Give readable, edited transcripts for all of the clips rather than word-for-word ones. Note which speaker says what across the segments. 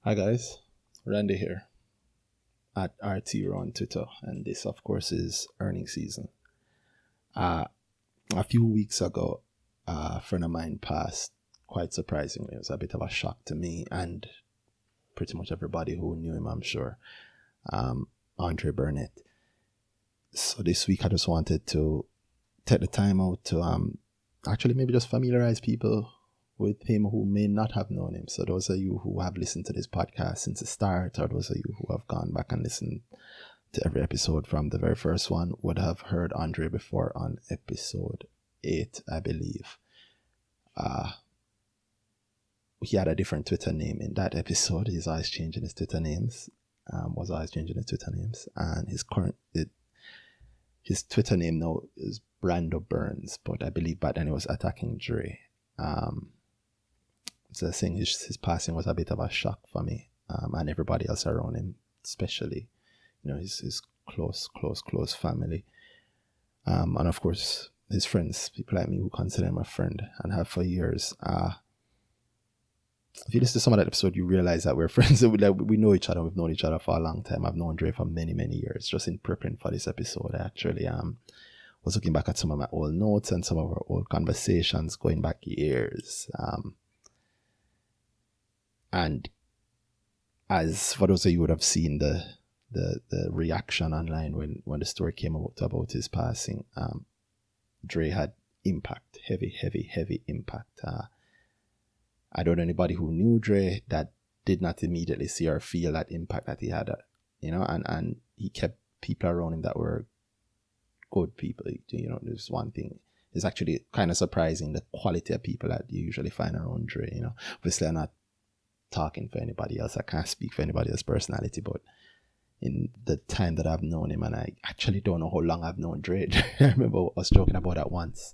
Speaker 1: Hi guys, Randy here at RT on Twitter, and this, of course, is earnings season. A few weeks ago, a friend of mine passed. Quite surprisingly, it was a bit of a shock to me and pretty much everybody who knew him, I'm sure. Andre Burnett. So this week, I just wanted to take the time out to actually maybe just familiarize people with him who may not have known him. So those of you who have listened to this podcast since the start, or those of you who have gone back and listened to every episode from the very first one, would have heard Andre before on episode 8, I believe. He had a different Twitter name in that episode. He's always changing his Twitter names. Was always changing his Twitter names, and his Twitter name now is Brando Burns, but I believe back then he was attacking Dre. So saying his passing was a bit of a shock for me, and everybody else around him, especially, his close family, and of course his friends, people like me who consider him a friend and have for years. If you listen to some of that episode, you realize that we're friends. We know each other. We've known each other for a long time. I've known Dre for many years. Just in preparing for this episode, I actually was looking back at some of my old notes and some of our old conversations going back years. And as for those of you who would have seen the reaction online when the story came about his passing, Dre had impact, heavy impact. I don't know anybody who knew Dre that did not immediately see or feel that impact that he had, and he kept people around him that were good people. There's one thing. It's actually kind of surprising the quality of people that you usually find around Dre. Obviously I'm not talking for anybody else. I can't speak for anybody else's personality, but in the time that I've known him, and I actually don't know how long I've known Dre. I remember us joking about that once,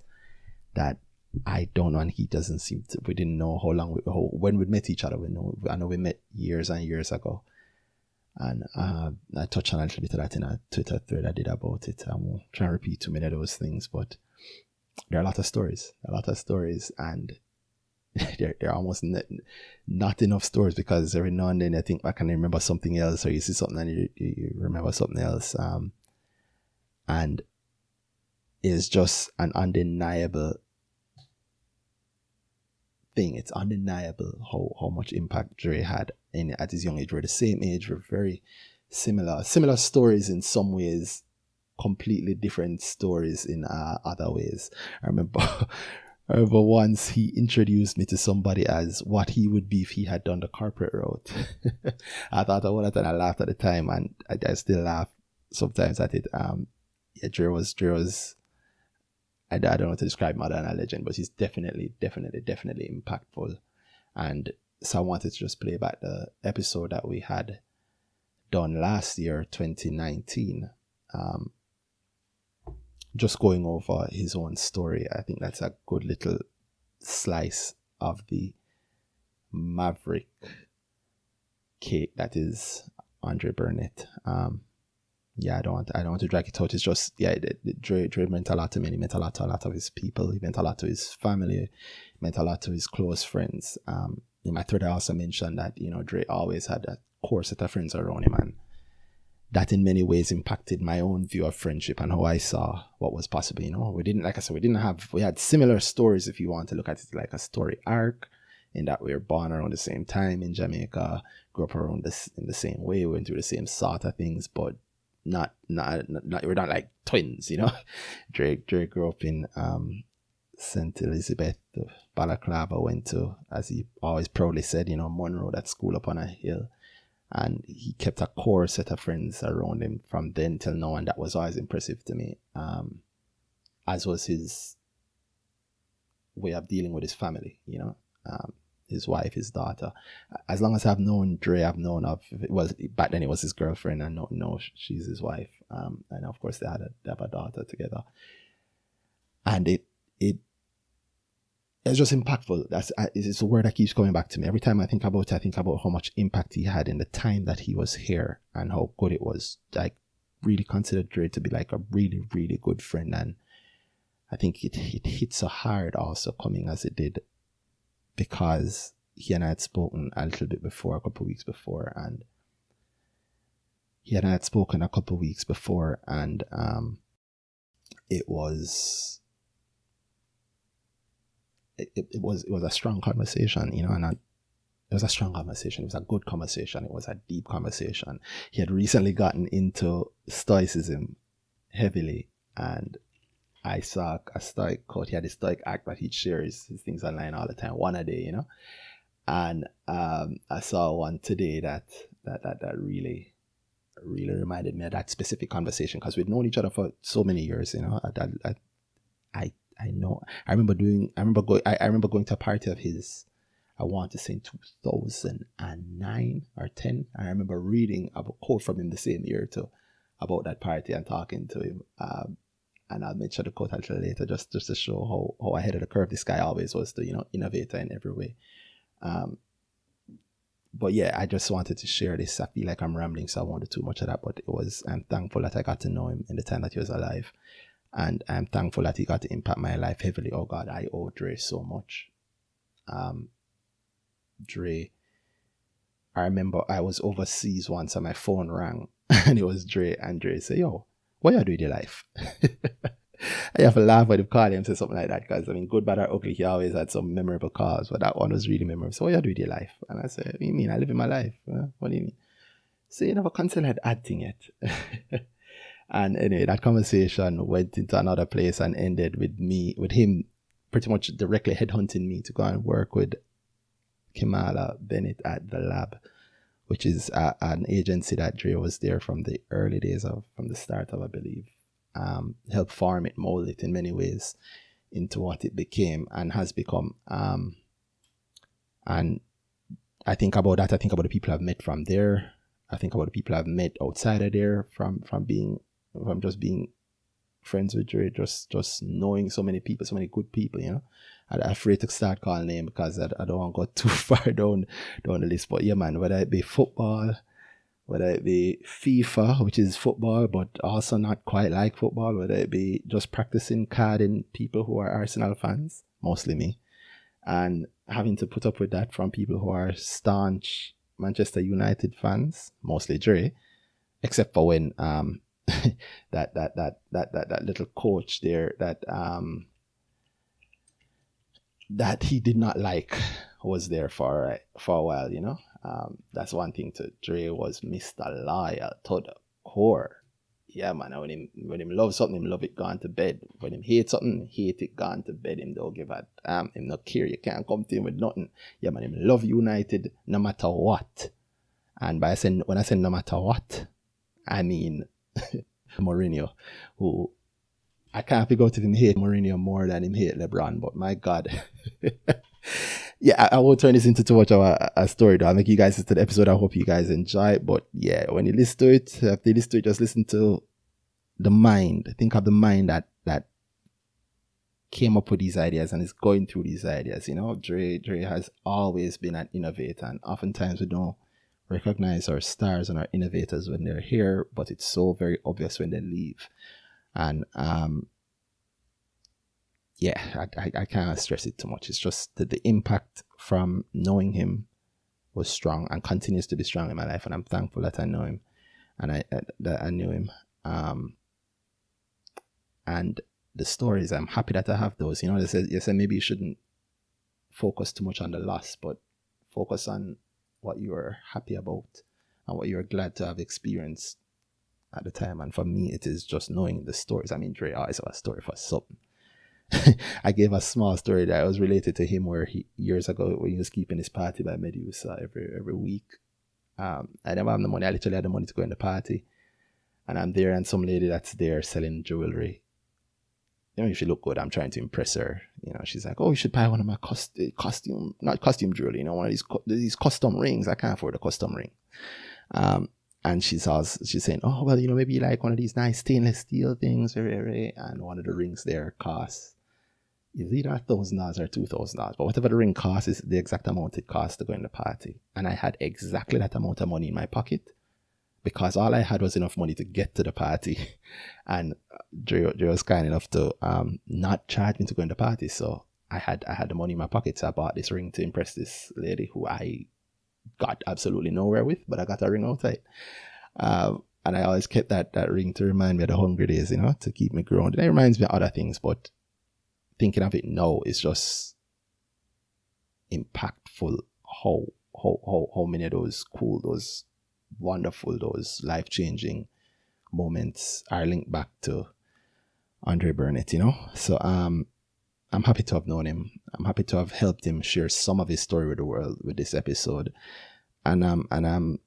Speaker 1: that I don't know, and he doesn't seem to. We didn't know how long when we met each other. I know we met years and years ago, and I touched on a little bit of that in a Twitter thread I did about it. I won't try and repeat too many of those things, but there are a lot of stories, and there are almost not enough stories, because every now and then I think back and I remember something else, or you see something and you remember something else, and it's just an undeniable thing. It's undeniable how much impact Dre had at his young age. We're the same age. We're very similar stories in some ways, completely different stories in other ways. I remember once he introduced me to somebody as what he would be if he had done the corporate route. I thought about it and I laughed at the time, and I still laugh sometimes at it. Dre was I don't know how to describe him other than a legend, but he's definitely impactful. And so I wanted to just play back the episode that we had done last year, 2019, just going over his own story. I think that's a good little slice of the maverick cake that is Andre Burnett. I don't want to drag it out. It's just, Dre meant a lot to me. He meant a lot to a lot of his people. He meant a lot to his family. He meant a lot to his close friends. In my thread, I also mentioned that, Dre always had a core set of friends around him, and that in many ways impacted my own view of friendship and how I saw what was possible. We had similar stories, if you want to look at it like a story arc, in that we were born around the same time in Jamaica, grew up around this in the same way, went through the same sort of things, but not we're not like twins, Dre grew up in St. Elizabeth, Balaclava, went to, as he always proudly said, Monroe, that school up on a hill, and he kept a core set of friends around him from then till now, and that was always impressive to me, as was his way of dealing with his family, his wife, his daughter. As long as I've known Dre, I've known of, well, back then it was his girlfriend, and no, she's his wife. And of course they have a daughter together. And it's just impactful. It's a word that keeps coming back to me. Every time I think about it, I think about how much impact he had in the time that he was here and how good it was. I really consider Dre to be like a really good friend. And I think it hit so hard also coming as it did, because he and I had spoken a little bit before, a couple of weeks before, and he and I had spoken a couple of weeks before, and it was a strong conversation, you know, and it was a strong conversation. It was a good conversation. It was a deep conversation. He had recently gotten into Stoicism heavily, and I saw a Stoic quote. He had a Stoic act that he'd share his things online all the time, one a day, you know. And I saw one today that really reminded me of that specific conversation, because we'd known each other for so many years, you know. I know. I remember going to a party of his. I want to say in 2009 or 10. I remember reading a quote from him the same year too about that party and talking to him. And I'll mention the quote a little later, just to show how ahead of the curve this guy always was, the, you know, innovator in every way. But yeah, I just wanted to share this. I feel like I'm rambling, so I won't do too much of that. But I'm thankful that I got to know him in the time that he was alive, and I'm thankful that he got to impact my life heavily. Oh God, I owe Dre so much. Dre, I remember I was overseas once and my phone rang and it was Dre, and Dre said, "Yo, what you doing with your life?" I have to laugh when he called him, say something like that, because I mean, good, bad, or ugly, he always had some memorable calls, but that one was really memorable. So what you doing with your life? And I said, "What do you mean? I live in my life." What do you mean? So you never considered acting yet. And anyway, that conversation went into another place and ended with him pretty much directly headhunting me to go and work with Kimala Bennett at The Lab, which is an agency that Dre was there from the early days from the start of, I believe. Helped form it, mold it in many ways into what it became and has become. And I think about that. I think about the people I've met from there. I think about the people I've met outside of there from just being friends with Dre, just knowing so many people, so many good people, you know. I'm afraid to start calling names because I don't want to go too far down the list. But yeah, man, whether it be football, whether it be FIFA, which is football, but also not quite like football, whether it be just practicing carding people who are Arsenal fans, mostly me, and having to put up with that from people who are staunch Manchester United fans, mostly Dre, except for when that little coach there that he did not like was there for a while, you know. That's one thing to Dre was Mr. Loyal to the core. Yeah, man, when him love something, him love it gone to bed. When him hate something, hate it gone to bed. Him don't give a damn. Him not care. You can't come to him with nothing. Yeah, man, him love United no matter what. And when I say no matter what, I mean Mourinho, who I can't figure out if him hate Mourinho more than him hate LeBron, but my God. Yeah, I won't turn this into too much of a story though. I'll make you guys listen to the episode. I hope you guys enjoy it. But yeah, when you listen to it, after you listen to it, just listen to the mind. Think of the mind that came up with these ideas and is going through these ideas. You know, Dre has always been an innovator, and oftentimes we don't recognize our stars and our innovators when they're here, but it's so very obvious when they leave. And yeah, I can't stress it too much. It's just that the impact from knowing him was strong and continues to be strong in my life, and I'm thankful that I know him and that I knew him. And the stories, I'm happy that I have those. You know, they say maybe you shouldn't focus too much on the loss, but focus on what you are happy about and what you're glad to have experienced at the time. And for me, it is just knowing the stories. I mean, Dre always have a story for something. I gave a small story that was related to him where years ago when he was keeping his party by Medusa every week. I never have the money. I literally had the money to go in the party, and I'm there, and some lady that's there selling jewelry. You know, if you look good, I'm trying to impress her. You know, she's like, "Oh, you should buy one of my not costume jewelry. You know, one of these custom rings. I can't afford a custom ring." And she's saying, "Oh, well, you know, maybe you like one of these nice stainless steel things, and one of the rings there costs is either $1,000 or $2,000, but whatever the ring costs is the exact amount it costs to go in the party." And I had exactly that amount of money in my pocket because all I had was enough money to get to the party, and Dre was kind enough to not charge me to go in the party. So I had the money in my pocket, so I bought this ring to impress this lady who I got absolutely nowhere with, but I got a ring outside. And I always kept that ring to remind me of the hungry days, to keep me grounded. It reminds me of other things, but thinking of it now is just impactful how many of those cool, those wonderful, those life-changing moments are linked back to Andre Burnett, So I'm happy to have known him. I'm happy to have helped him share some of his story with the world with this episode. And I'm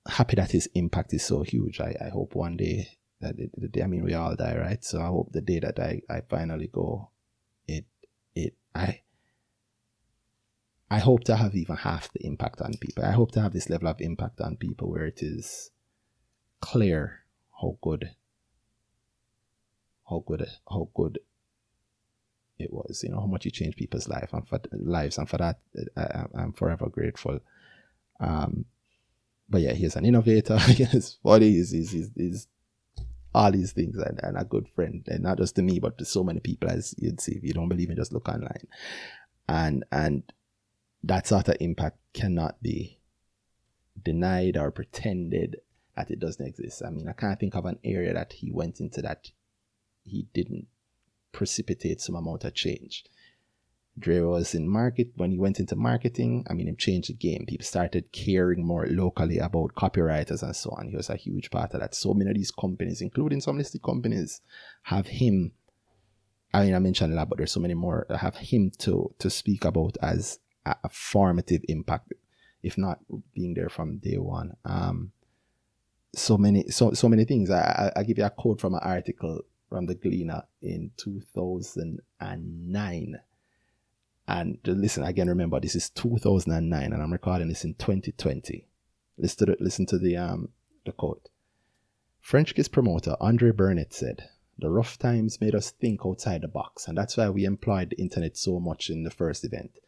Speaker 1: happy that his impact is so huge. I hope one day that the day, we all die, right? So I hope the day that I finally go, I hope to have even half the impact on people. I hope to have this level of impact on people where it is clear how good it was, how much it changed people's lives, and for that I'm forever grateful. But yeah, he's an innovator. He's funny. He's all these things, and a good friend, and not just to me, but to so many people, as you'd see if you don't believe me, just look online. And that sort of impact cannot be denied or pretended that it doesn't exist. I can't think of an area that he went into that he didn't precipitate some amount of change. Dre was in market. When he went into marketing, he changed the game. People started caring more locally about copywriters and so on. He was a huge part of that. So many of these companies, including some listed companies, have him. I mentioned a lot, but there's so many more that have him to speak about as a formative impact, if not being there from day one. So many things. I give you a quote from an article from the Gleaner in 2009. And listen, again, remember, this is 2009 and I'm recording this in 2020. Listen to the quote. French Kiss promoter Andre Burnett said, "The rough times made us think outside the box, and that's why we employed the internet so much in the first event.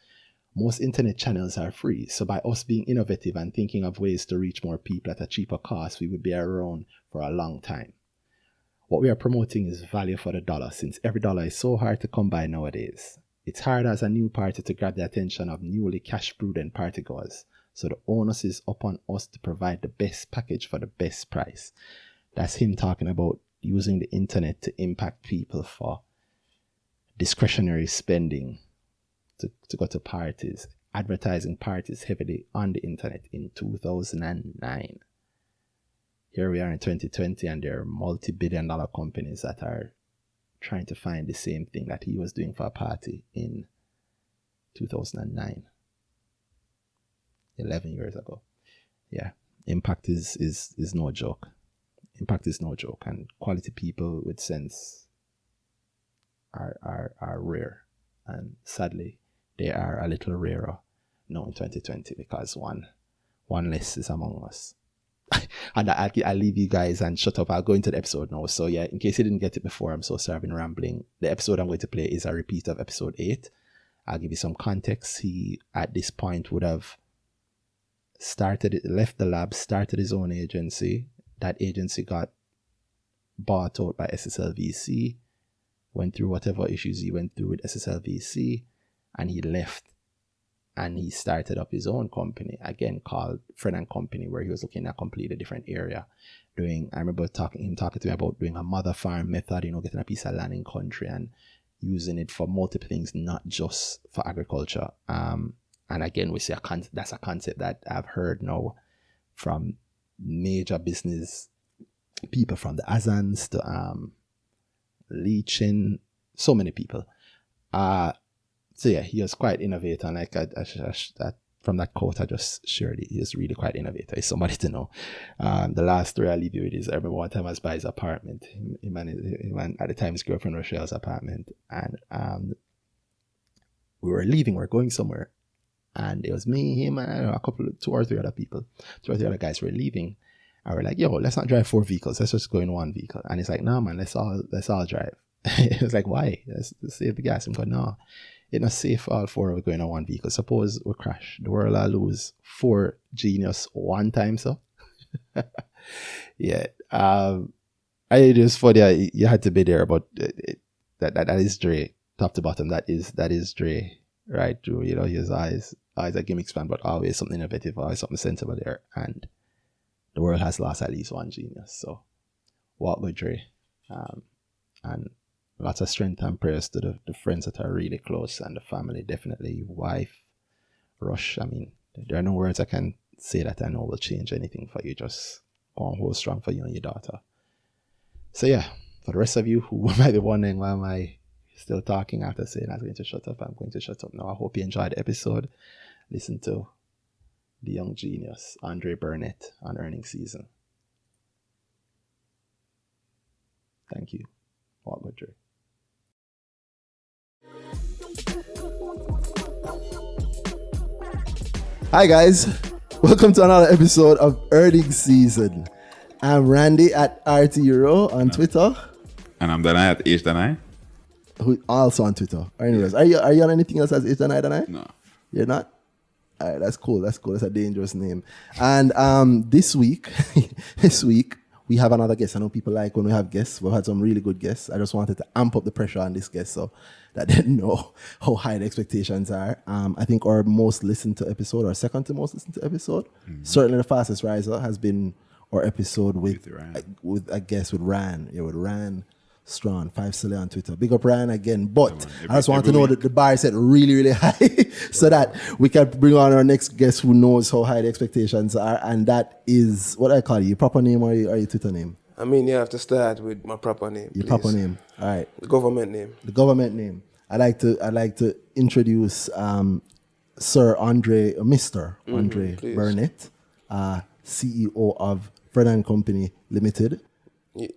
Speaker 1: Most internet channels are free, so by us being innovative and thinking of ways to reach more people at a cheaper cost, we would be around for a long time. What we are promoting is value for the dollar, since every dollar is so hard to come by nowadays. It's hard as a new party to grab the attention of newly cash-prudent partygoers, so the onus is upon us to provide the best package for the best price." That's him talking about using the internet to impact people for discretionary spending, to go to parties, advertising parties heavily on the internet in 2009. Here we are in 2020, and there are multi-billion-dollar companies that are trying to find the same thing that he was doing for a party in 2009, 11 years ago. Yeah, impact is no joke. Impact is no joke, and quality people with sense are rare, and sadly they are a little rarer now in 2020 because one less is among us. And I'll leave you guys and shut up. I'll go into the episode now. So yeah, in case you didn't get it before, I'm so sorry I've been rambling. The episode I'm going to play is a repeat of episode 8. I'll give you some context. He, at this point, would have left the lab, started his own agency. That agency got bought out by SSLV.ja, went through whatever issues he went through with SSLV.ja, and he left. And he started up his own company, again called Fren and Company, where he was looking at a completely different area. I remember talking to me about doing a mother farm method, getting a piece of land in country and using it for multiple things, not just for agriculture. And again, we see that's a concept that I've heard now from major business people, from the Azans to Leachin, so many people. So yeah, he was quite innovative, and like from that quote I just shared, he is really quite innovative. He's somebody to know. The last story I'll leave you with is, I remember one time I was by his apartment. Him and at the time his girlfriend Rochelle's apartment, and we were leaving. We were going somewhere, and it was me, him, and two or three other guys were leaving. And we're like, "Yo, let's not drive 4 vehicles. Let's just go in 1 vehicle." And he's like, "No, man, let's all drive." It was like, "Why? Let's save the gas." I'm going, "No. It's not safe all 4 of us going on 1 vehicle. Suppose we crash. The world will lose 4 genius 1 time, so." Yeah. It was funny. You had to be there, but that is Dre. top to bottom, that is Dre, right? Drew, you know, his eyes a gimmick span, but always something innovative, always something sensible there. And the world has lost at least one genius. So walk with Dre. And lots of strength and prayers to the friends that are really close and the family, definitely wife, Rush. I mean, there are no words I can say that I know will change anything for you. Just go on, hold strong for you and your daughter. So yeah, for the rest of you who might be wondering why am I still talking after saying I'm going to shut up, I'm going to shut up now. I hope you enjoyed the episode. Listen to the young genius, Andre Burnett, on earnings season. Thank you. Walk with Dre. Hi guys, welcome to another episode of Earnings Season. I'm Randy at RT Euro on Twitter.
Speaker 2: And I'm Danhai at Danhai.
Speaker 1: Who also on Twitter. Anyways, are you on anything else as Danhai?
Speaker 2: No.
Speaker 1: You're not? Alright, that's cool. That's a dangerous name. And this week we have another guest. I know people like when we have guests. We've had some really good guests. I just wanted to amp up the pressure on this guest so that they know how high the expectations are. I think our most listened to episode, or second to most listened to episode, certainly the fastest riser has been our episode with a guest with Ran. Yeah, with Ran Strong, 5 Silly on Twitter. Big up Ryan again. But I just want to know that the bar is set really, really high so that we can bring on our next guest who knows how high the expectations are. And that is, what I call you, your proper name or your Twitter name?
Speaker 3: I mean, you have to start with my proper name.
Speaker 1: Your proper name. All right.
Speaker 3: The government name.
Speaker 1: The government name. I'd like to introduce Sir Andre, Mr. Andre Burnett, CEO of Fren and Company Ltd.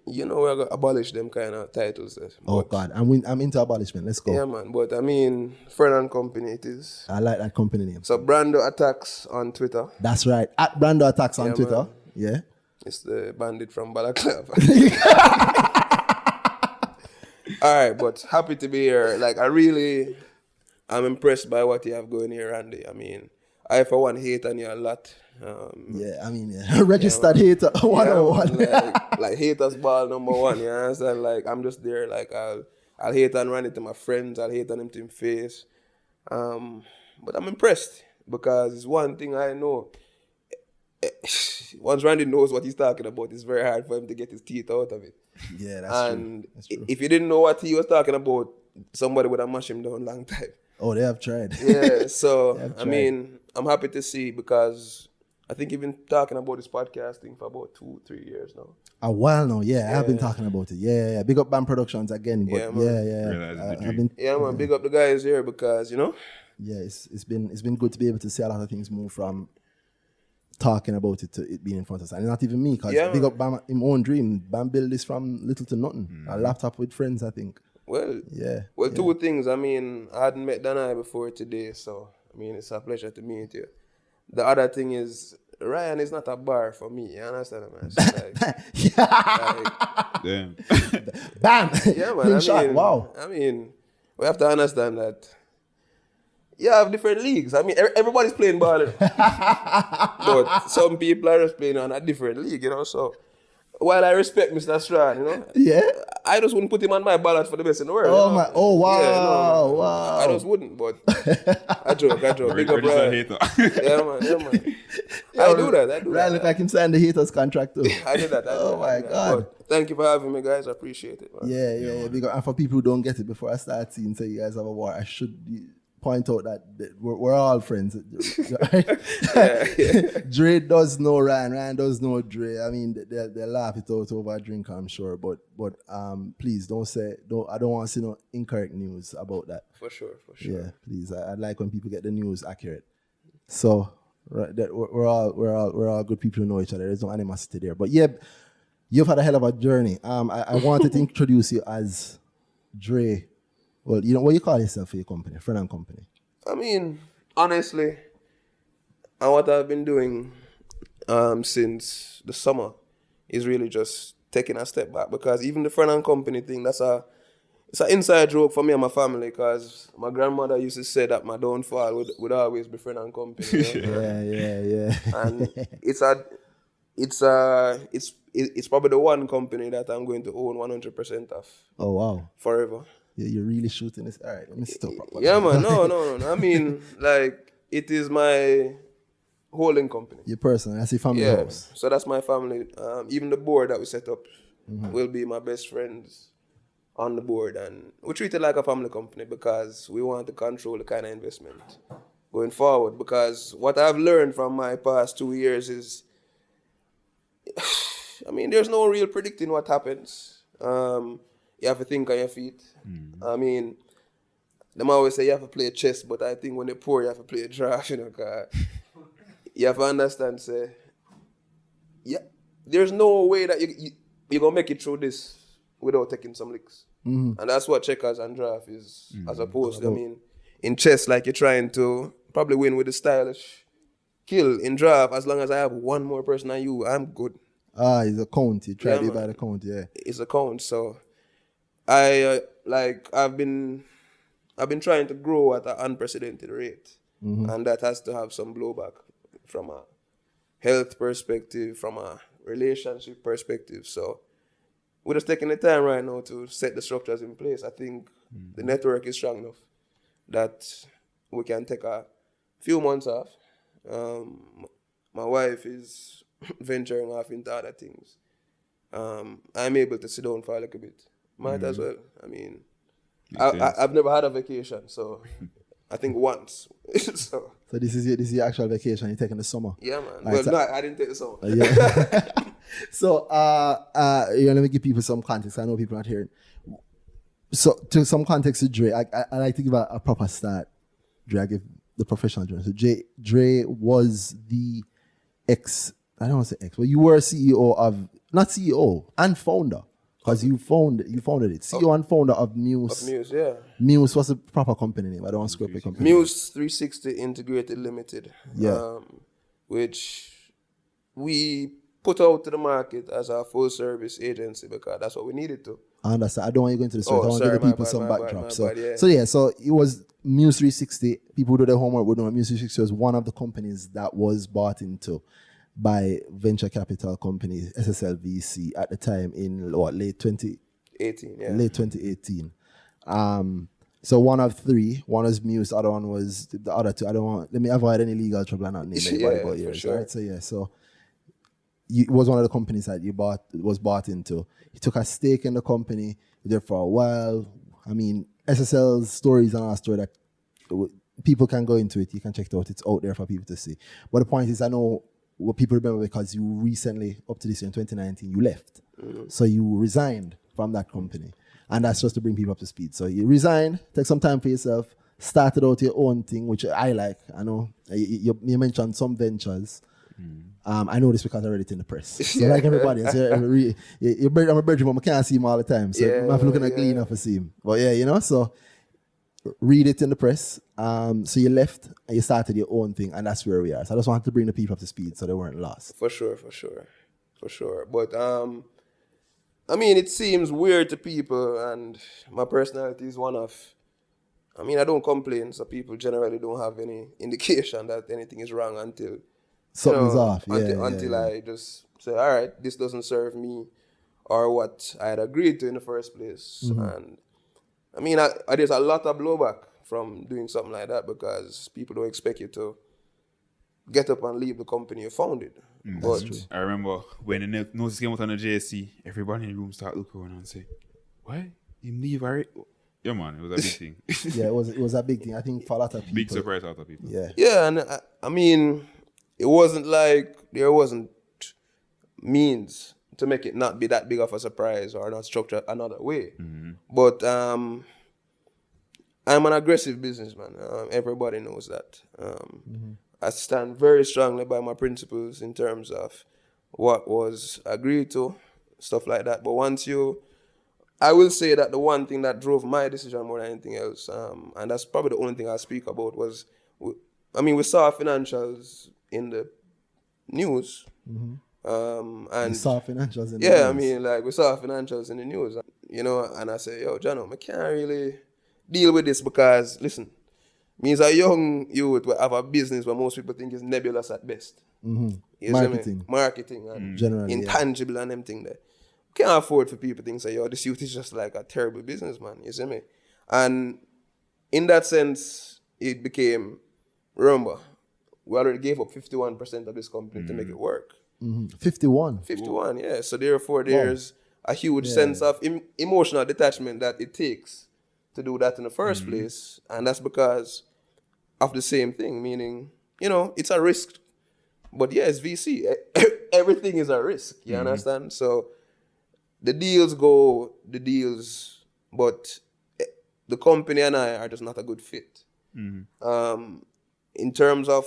Speaker 3: You know, we're going to abolish them kind of titles.
Speaker 1: Oh, God. I'm into abolishment. Let's go.
Speaker 3: Yeah, man. But I mean, Fren and Company it is.
Speaker 1: I like that company name.
Speaker 3: So, Brando Attacks on Twitter.
Speaker 1: That's right. At Brando Attacks on Twitter. Man. Yeah.
Speaker 3: It's the bandit from Balaclava. All right, but happy to be here. Like, I'm impressed by what you have going here, Randy. I mean, I, for one, hate on you a lot.
Speaker 1: Registered hater 101.
Speaker 3: Like haters ball number one, you understand? Like, I'm just there, like, I'll hate on Randy to my friends, I'll hate on him to his face. But I'm impressed because it's one thing I know. Once Randy knows what he's talking about, it's very hard for him to get his teeth out of it.
Speaker 1: Yeah, that's true. That's true.
Speaker 3: If you didn't know what he was talking about, somebody would have mashed him down a long time.
Speaker 1: Oh, they have tried.
Speaker 3: Yeah, so, I mean, I'm happy to see because I think you've been talking about this podcasting for about 2-3 years now.
Speaker 1: A while now, yeah. I have been talking about it. Yeah. Big up Band Productions again. But
Speaker 3: man. Big up the guys here because, you know.
Speaker 1: Yeah, it's been good to be able to see a lot of things move from talking about it to it being in front of us. And not even me, because big up Bam in my own dream. Bam built this from little to nothing. A laptop with friends, I think.
Speaker 3: Well, two things. I mean, I hadn't met Danhai before today, so I mean, it's a pleasure to meet you. The other thing is, Ryan is not a bar for me. You understand, man? So
Speaker 2: Damn.
Speaker 1: Bam!
Speaker 3: Yeah, man.
Speaker 1: Wow.
Speaker 3: I mean, we have to understand that you have different leagues. I mean, everybody's playing ball. But some people are just playing on a different league, you know, so while I respect Mr. Strand, you know, I just wouldn't put him on my ballot for the best in the world.
Speaker 1: Oh,
Speaker 3: you know?
Speaker 1: Wow.
Speaker 3: Yeah,
Speaker 1: Wow.
Speaker 3: I just wouldn't, but I joke. Big up, Brian. Yeah, man. I do that.
Speaker 1: Right, look like him signing the haters contract too.
Speaker 3: I do that.
Speaker 1: My God.
Speaker 3: But thank you for having me, guys. I appreciate it, man.
Speaker 1: Yeah. Because, and for people who don't get it, before I start seeing say you guys have a war, I should point out that we're all friends. Dre does know Ryan does know Dre. I mean, they laugh it out over a drink, I'm sure. But please I don't want to see no incorrect news about that.
Speaker 3: For sure.
Speaker 1: Yeah, please. I like when people get the news accurate. So we're all good people who know each other. There's no animosity there. But yeah, you've had a hell of a journey. I wanted to introduce you as Dre. Well, you know what you call yourself for your company, Fren and Company?
Speaker 3: I mean, honestly, and what I've been doing since the summer is really just taking a step back, because even the Fren and Company thing, it's an inside joke for me and my family, because my grandmother used to say that my downfall would always be Fren and Company. You know?
Speaker 1: Yeah.
Speaker 3: And it's probably the one company that I'm going to own 100% of.
Speaker 1: Oh, wow.
Speaker 3: Forever.
Speaker 1: Yeah, you're really shooting this. All right, let me stop.
Speaker 3: Yeah, man. No. I mean, like, it is my holding company.
Speaker 1: Your personal, that's your family
Speaker 3: Yeah,
Speaker 1: house.
Speaker 3: so that's my family. Even the board that we set up will be my best friends on the board, and we treat it like a family company because we want to control the kind of investment going forward. Because what I've learned from my past 2 years is, I mean, there's no real predicting what happens. You have to think on your feet. I mean, them always say you have to play chess, but I think when they pour, you have to play a draft, you know, 'cause you have to understand, say, yeah, there's no way that you're going to make it through this without taking some licks. And that's what checkers and draft is, as opposed to, I mean, in chess, like you're trying to probably win with a stylish kill. In draft, as long as I have one more person than you, I'm good.
Speaker 1: It's a count. You try to by the count, yeah.
Speaker 3: It's a count, so I've been trying to grow at an unprecedented rate, and that has to have some blowback from a health perspective, from a relationship perspective. So we're just taking the time right now to set the structures in place. I think the network is strong enough that we can take a few months off. My wife is venturing off into other things. I'm able to sit down for a little bit. Might as well. I mean, I've never had a vacation, so I think once. so
Speaker 1: this is your actual vacation. You're taking the summer.
Speaker 3: Yeah, man.
Speaker 1: Right,
Speaker 3: No, I didn't take the summer.
Speaker 1: Yeah. So let me give people some context. I know people are not hearing. So to some context to Dre, I like to give a proper start. Dre, I give the professional journey. So Dre was the I don't want to say ex, but you were CEO of, not CEO, and founder. Because you founded it. CEO and founder of Muse.
Speaker 3: Of Muse, yeah.
Speaker 1: Muse was a proper company name. I don't want to screw up the company.
Speaker 3: Muse 360 Integrated Limited.
Speaker 1: Yeah.
Speaker 3: Which we put out to the market as a full service agency because that's what we needed to.
Speaker 1: I understand. I don't want you to go into the story. I want to give the people some backdrop.
Speaker 3: Yeah.
Speaker 1: So it was Muse 360. People who do their homework would know Muse 360 was one of the companies that was bought into by venture capital company SSLV.ja at the time in late 2018.
Speaker 3: Yeah.
Speaker 1: Late 2018. So one of three. One was Muse. The other one was the other two. Let me avoid any legal trouble and not name anybody. But yeah,
Speaker 3: sure.
Speaker 1: Right? So it was one of the companies that was bought into. He took a stake in the company. There for a while. I mean, SSL's story is another story that people can go into it. You can check it out. It's out there for people to see. But the point is, I know what people remember because you recently, up to this year in 2019, you left. So you resigned from that company. And that's just to bring people up to speed. So you resigned, take some time for yourself, started out your own thing, which I like. I know you mentioned some ventures. I know this because I read it in the press. So like everybody else, I'm a virgin, but I can't see him all the time. So I have to look at a glean off to see him. But yeah, so read it in the press. So you left and you started your own thing, and that's where we are. So I just wanted to bring the people up to speed so they weren't lost.
Speaker 3: For sure. But I mean, it seems weird to people, and my personality is one of, I mean, I don't complain, so people generally don't have any indication that anything is wrong until
Speaker 1: something's off.
Speaker 3: Until I just say, all right, this doesn't serve me or what I had agreed to in the first place. And I mean, there's a lot of blowback from doing something like that because people don't expect you to get up and leave the company you founded.
Speaker 2: That's true. I remember when the notice came out on the JSC, everybody in the room started looking around and say, "Why? You leave already?" Yeah, man, it was a big thing.
Speaker 1: Yeah, it was a big thing. I think for a lot of people.
Speaker 2: Big surprise out of people.
Speaker 3: Yeah, and I mean, it wasn't like there wasn't means to make it not be that big of a surprise or not structured another way. But I'm an aggressive businessman. Everybody knows that. I stand very strongly by my principles in terms of what was agreed to, stuff like that. But I will say that the one thing that drove my decision more than anything else, and that's probably the only thing I speak about, was, we saw financials in the news. And
Speaker 1: we saw financials in the news.
Speaker 3: Yeah, I mean, like, we saw financials in the news, and I say, yo, Jono, I can't really deal with this because, listen, me as a young youth will have a business where most people think is nebulous at best. Marketing and
Speaker 1: generally,
Speaker 3: intangible and them thing there. Can't afford for people to think, say, yo, this youth is just like a terrible businessman, you see me? And in that sense, it became, remember, we already gave up 51% of this company to make it work.
Speaker 4: 51.
Speaker 3: 51, yeah. So therefore, there's a huge sense of emotional detachment that it takes to do that in the first place. And that's because of the same thing, meaning, it's a risk. But yeah, it's VC. Everything is a risk, you understand? So the deals, but the company and I are just not a good fit. In terms of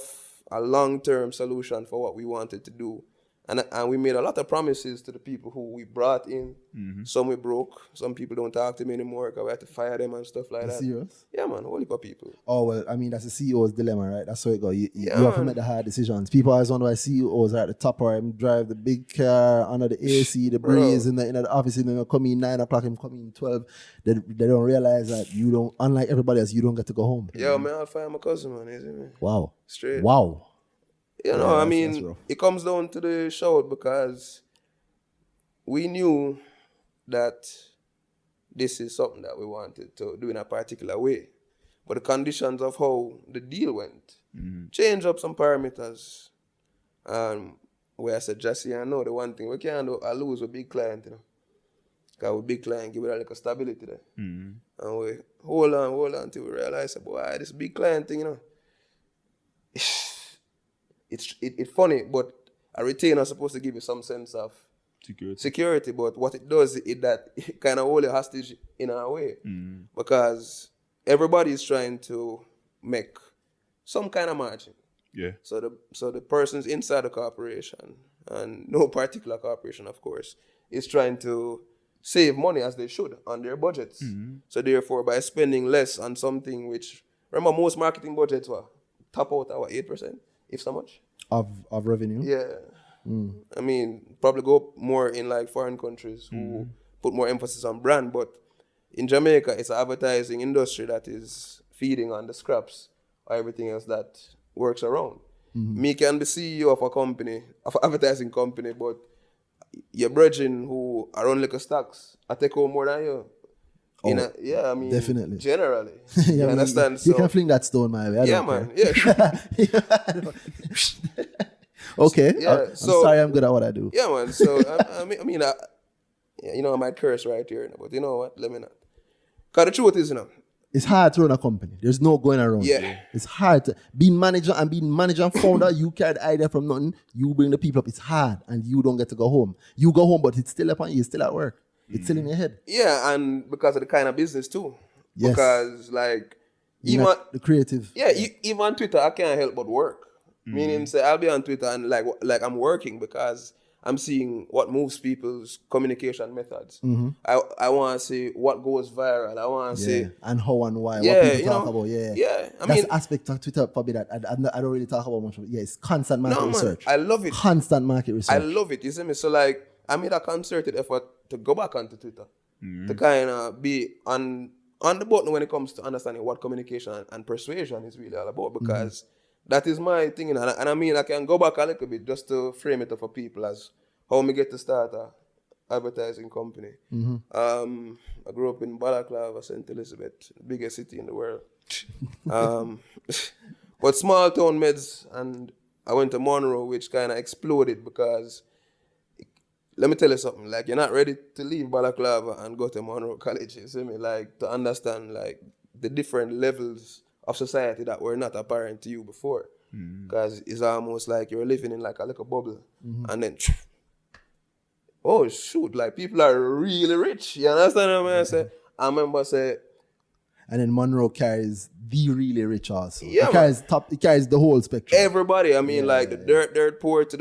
Speaker 3: a long-term solution for what we wanted to do. And we made a lot of promises to the people who we brought in. Some we broke. Some people don't talk to me anymore because we had to fire them and stuff like that.
Speaker 4: Serious?
Speaker 3: Yeah, man. Whole heap of people.
Speaker 4: Oh, well, I mean, that's the CEO's dilemma, right? That's how it goes. You have to make the hard decisions. People always wonder why CEOs are at the top or drive the big car under the AC, the breeze in the office, and then come in 9 o'clock and come in 12. They don't realize that you don't, unlike everybody else, you don't get to go home.
Speaker 3: Yeah, man, I'll fire my cousin, man. Isn't it?
Speaker 4: Wow.
Speaker 3: Straight.
Speaker 4: Wow.
Speaker 3: I mean, it comes down to the shout because we knew that this is something that we wanted to do in a particular way. But the conditions of how the deal went change up some parameters. Where I said, Jesse, I know the one thing we can't do, I lose a big client, Because with big client, give it a little stability there. And we hold on till we realize, boy, this big client thing, It's funny, but a retainer is supposed to give you some sense of security. But what it does is that it kind of hold you hostage in a way. Because everybody is trying to make some kind of margin.
Speaker 2: Yeah.
Speaker 3: So the persons inside the corporation, and no particular corporation, of course, is trying to save money as they should on their budgets. So therefore, by spending less on something which, remember, most marketing budgets were top out our 8%. If so much.
Speaker 4: Of revenue?
Speaker 3: Yeah. I mean, probably go more in like foreign countries who put more emphasis on brand. But in Jamaica, it's an advertising industry that is feeding on the scraps or everything else that works around. Me can be CEO of a company, of an advertising company, but your brethren who are on liquor stocks, I take home more than you. I mean,
Speaker 4: definitely.
Speaker 3: Generally. You understand?
Speaker 4: You can fling that stone my way. I don't
Speaker 3: man.
Speaker 4: care. Yeah. Okay.
Speaker 3: Yeah,
Speaker 4: I'm sorry, I'm good at what I do.
Speaker 3: Yeah, man. So, I might curse right here, but you know what? Let me not. Because the truth is,
Speaker 4: it's hard to run a company. There's no going around.
Speaker 3: Yeah.
Speaker 4: It's hard to being manager and founder. You carry the idea from nothing. You bring the people up. It's hard, and you don't get to go home. You go home, but it's still upon you. It's still at work. It's still in your head.
Speaker 3: Yeah, and because of the kind of business too.
Speaker 4: Yes.
Speaker 3: Because like
Speaker 4: Even the creative.
Speaker 3: Yeah, even on Twitter, I can't help but work. Meaning, say I'll be on Twitter and like I'm working because I'm seeing what moves people's communication methods. I want to see what goes viral. I want to see
Speaker 4: and how and why.
Speaker 3: Yeah,
Speaker 4: what people talk about. Yeah. That's the aspect of Twitter probably that I don't really talk about much. Yeah, it's constant market research.
Speaker 3: I love it.
Speaker 4: Constant market research.
Speaker 3: I love it. You see me? So like I made a concerted effort to go back onto Twitter to kind of be on the button when it comes to understanding what communication and persuasion is really all about, because that is my thing. And I mean, I can go back a little bit just to frame it up for people as how me get to start a advertising company. I grew up in Balaclava, St. Elizabeth, the biggest city in the world. But small town meds, and I went to Monroe, which kind of exploded because let me tell you something, like you're not ready to leave Balaclava and go to Monroe College, you see me? Like to understand like the different levels of society that were not apparent to you before. Because it's almost like you're living in like a little bubble. And then, oh shoot, like people are really rich. You understand what I say? I remember say,
Speaker 4: and then Monroe carries the really rich also.
Speaker 3: Yeah,
Speaker 4: it carries the whole spectrum.
Speaker 3: Everybody, I mean, like the dirt poor to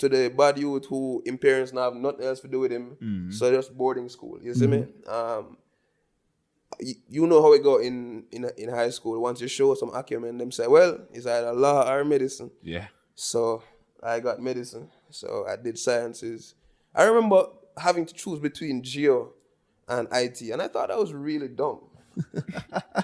Speaker 3: the bad youth who in parents now have nothing else to do with him. So just boarding school. You see me? You know how it go in high school. Once you show some acumen, them say, well, it's either law or medicine.
Speaker 2: Yeah.
Speaker 3: So I got medicine. So I did sciences. I remember having to choose between geo and IT, and I thought that was really dumb.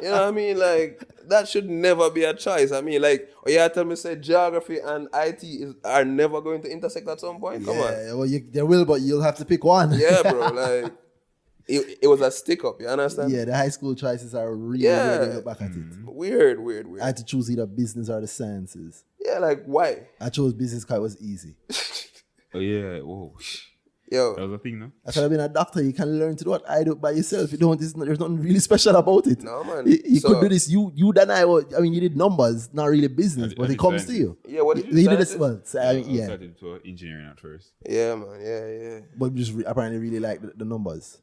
Speaker 3: You know what I mean? Like, that should never be a choice. I mean, like, tell me, say, geography and IT are never going to intersect at some point? Come on.
Speaker 4: Well, they will, but you'll have to pick one.
Speaker 3: Yeah, bro. Like, it was a stick up, you understand?
Speaker 4: Yeah, the high school choices are really
Speaker 3: Yeah.
Speaker 4: weird when you look back at it.
Speaker 3: Weird.
Speaker 4: I had to choose either business or the sciences.
Speaker 3: Yeah, like why?
Speaker 4: I chose business because it was easy.
Speaker 2: Oh yeah, whoa.
Speaker 3: Yo,
Speaker 2: That was a thing, no?
Speaker 4: I could have been a doctor. You can learn to do what I do by yourself. You don't. There's nothing really special about it.
Speaker 3: No, man.
Speaker 4: You
Speaker 3: So-
Speaker 4: could do this. You Danhai. I mean, you did numbers, not really business,
Speaker 2: I
Speaker 4: but it
Speaker 2: did
Speaker 4: comes to
Speaker 2: sciences.
Speaker 4: you.
Speaker 3: Yeah, what did you
Speaker 4: You did
Speaker 3: sciences?
Speaker 4: this well. So, I mean,
Speaker 2: I
Speaker 4: yeah,
Speaker 2: started to engineering at first.
Speaker 3: yeah, man, yeah.
Speaker 4: but just apparently really like the numbers.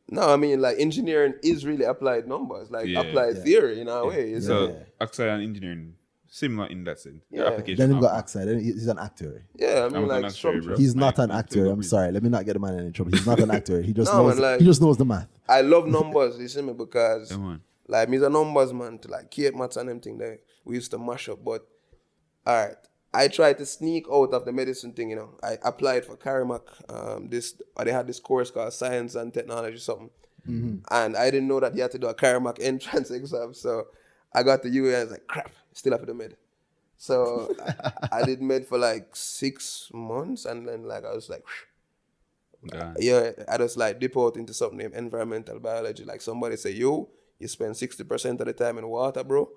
Speaker 3: No, I mean, like, engineering is really applied numbers, like
Speaker 2: Yeah.
Speaker 3: applied theory in a way. Isn't
Speaker 2: So
Speaker 3: it?
Speaker 2: actually, and engineering similar in that sense. The
Speaker 3: Yeah.
Speaker 2: application.
Speaker 4: Then he
Speaker 2: of-
Speaker 4: got Axel. Then he's an actor.
Speaker 3: Yeah, I
Speaker 2: I'm
Speaker 3: mean,
Speaker 2: an
Speaker 3: like,
Speaker 2: actuary,
Speaker 3: structure.
Speaker 2: bro.
Speaker 4: He's not an
Speaker 2: Mike,
Speaker 4: actor. I'm
Speaker 2: Mike,
Speaker 4: sorry. Let me not get the man in trouble. He's not an actor. He just
Speaker 3: No,
Speaker 4: knows.
Speaker 3: man, like-
Speaker 4: He just knows the math.
Speaker 3: I love numbers, you see me, because
Speaker 2: Come on.
Speaker 3: like me's a numbers man to like Kate maths and them thing that we used to mash up. But all right, I tried to sneak out of the medicine thing, you know. I applied for Carimac. They had this course called Science and Technology something. And I didn't know that you had to do a Carimac entrance exam. So I got to UA and I was like, crap, still have to do med. So I did med for like 6 months, and then like I was like,
Speaker 2: Damn.
Speaker 3: yeah, I just like dip out into something named environmental biology. Like somebody say, yo, you spend 60% of the time in water, bro.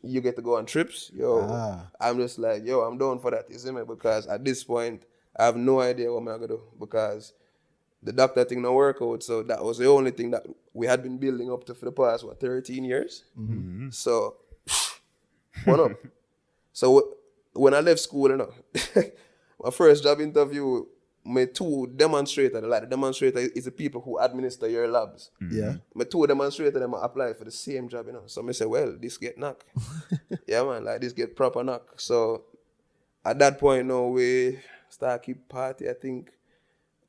Speaker 3: You get to go on trips. Yo, I'm just like, yo, I'm down for that, you see me? Because at this point, I have no idea what I'm going to do. Because the doctor thing don't work out. So that was the only thing that we had been building up to for the past, 13 years? So, one up. So when I left school, you know, my first job interview, my 2 demonstrators, like the demonstrator is the people who administer your labs.
Speaker 4: Yeah.
Speaker 3: My 2 demonstrators, them apply for the same job, you know. So I say, well, this get knock. Yeah, man, like this get proper knock. So at that point, now we start keep party, I think.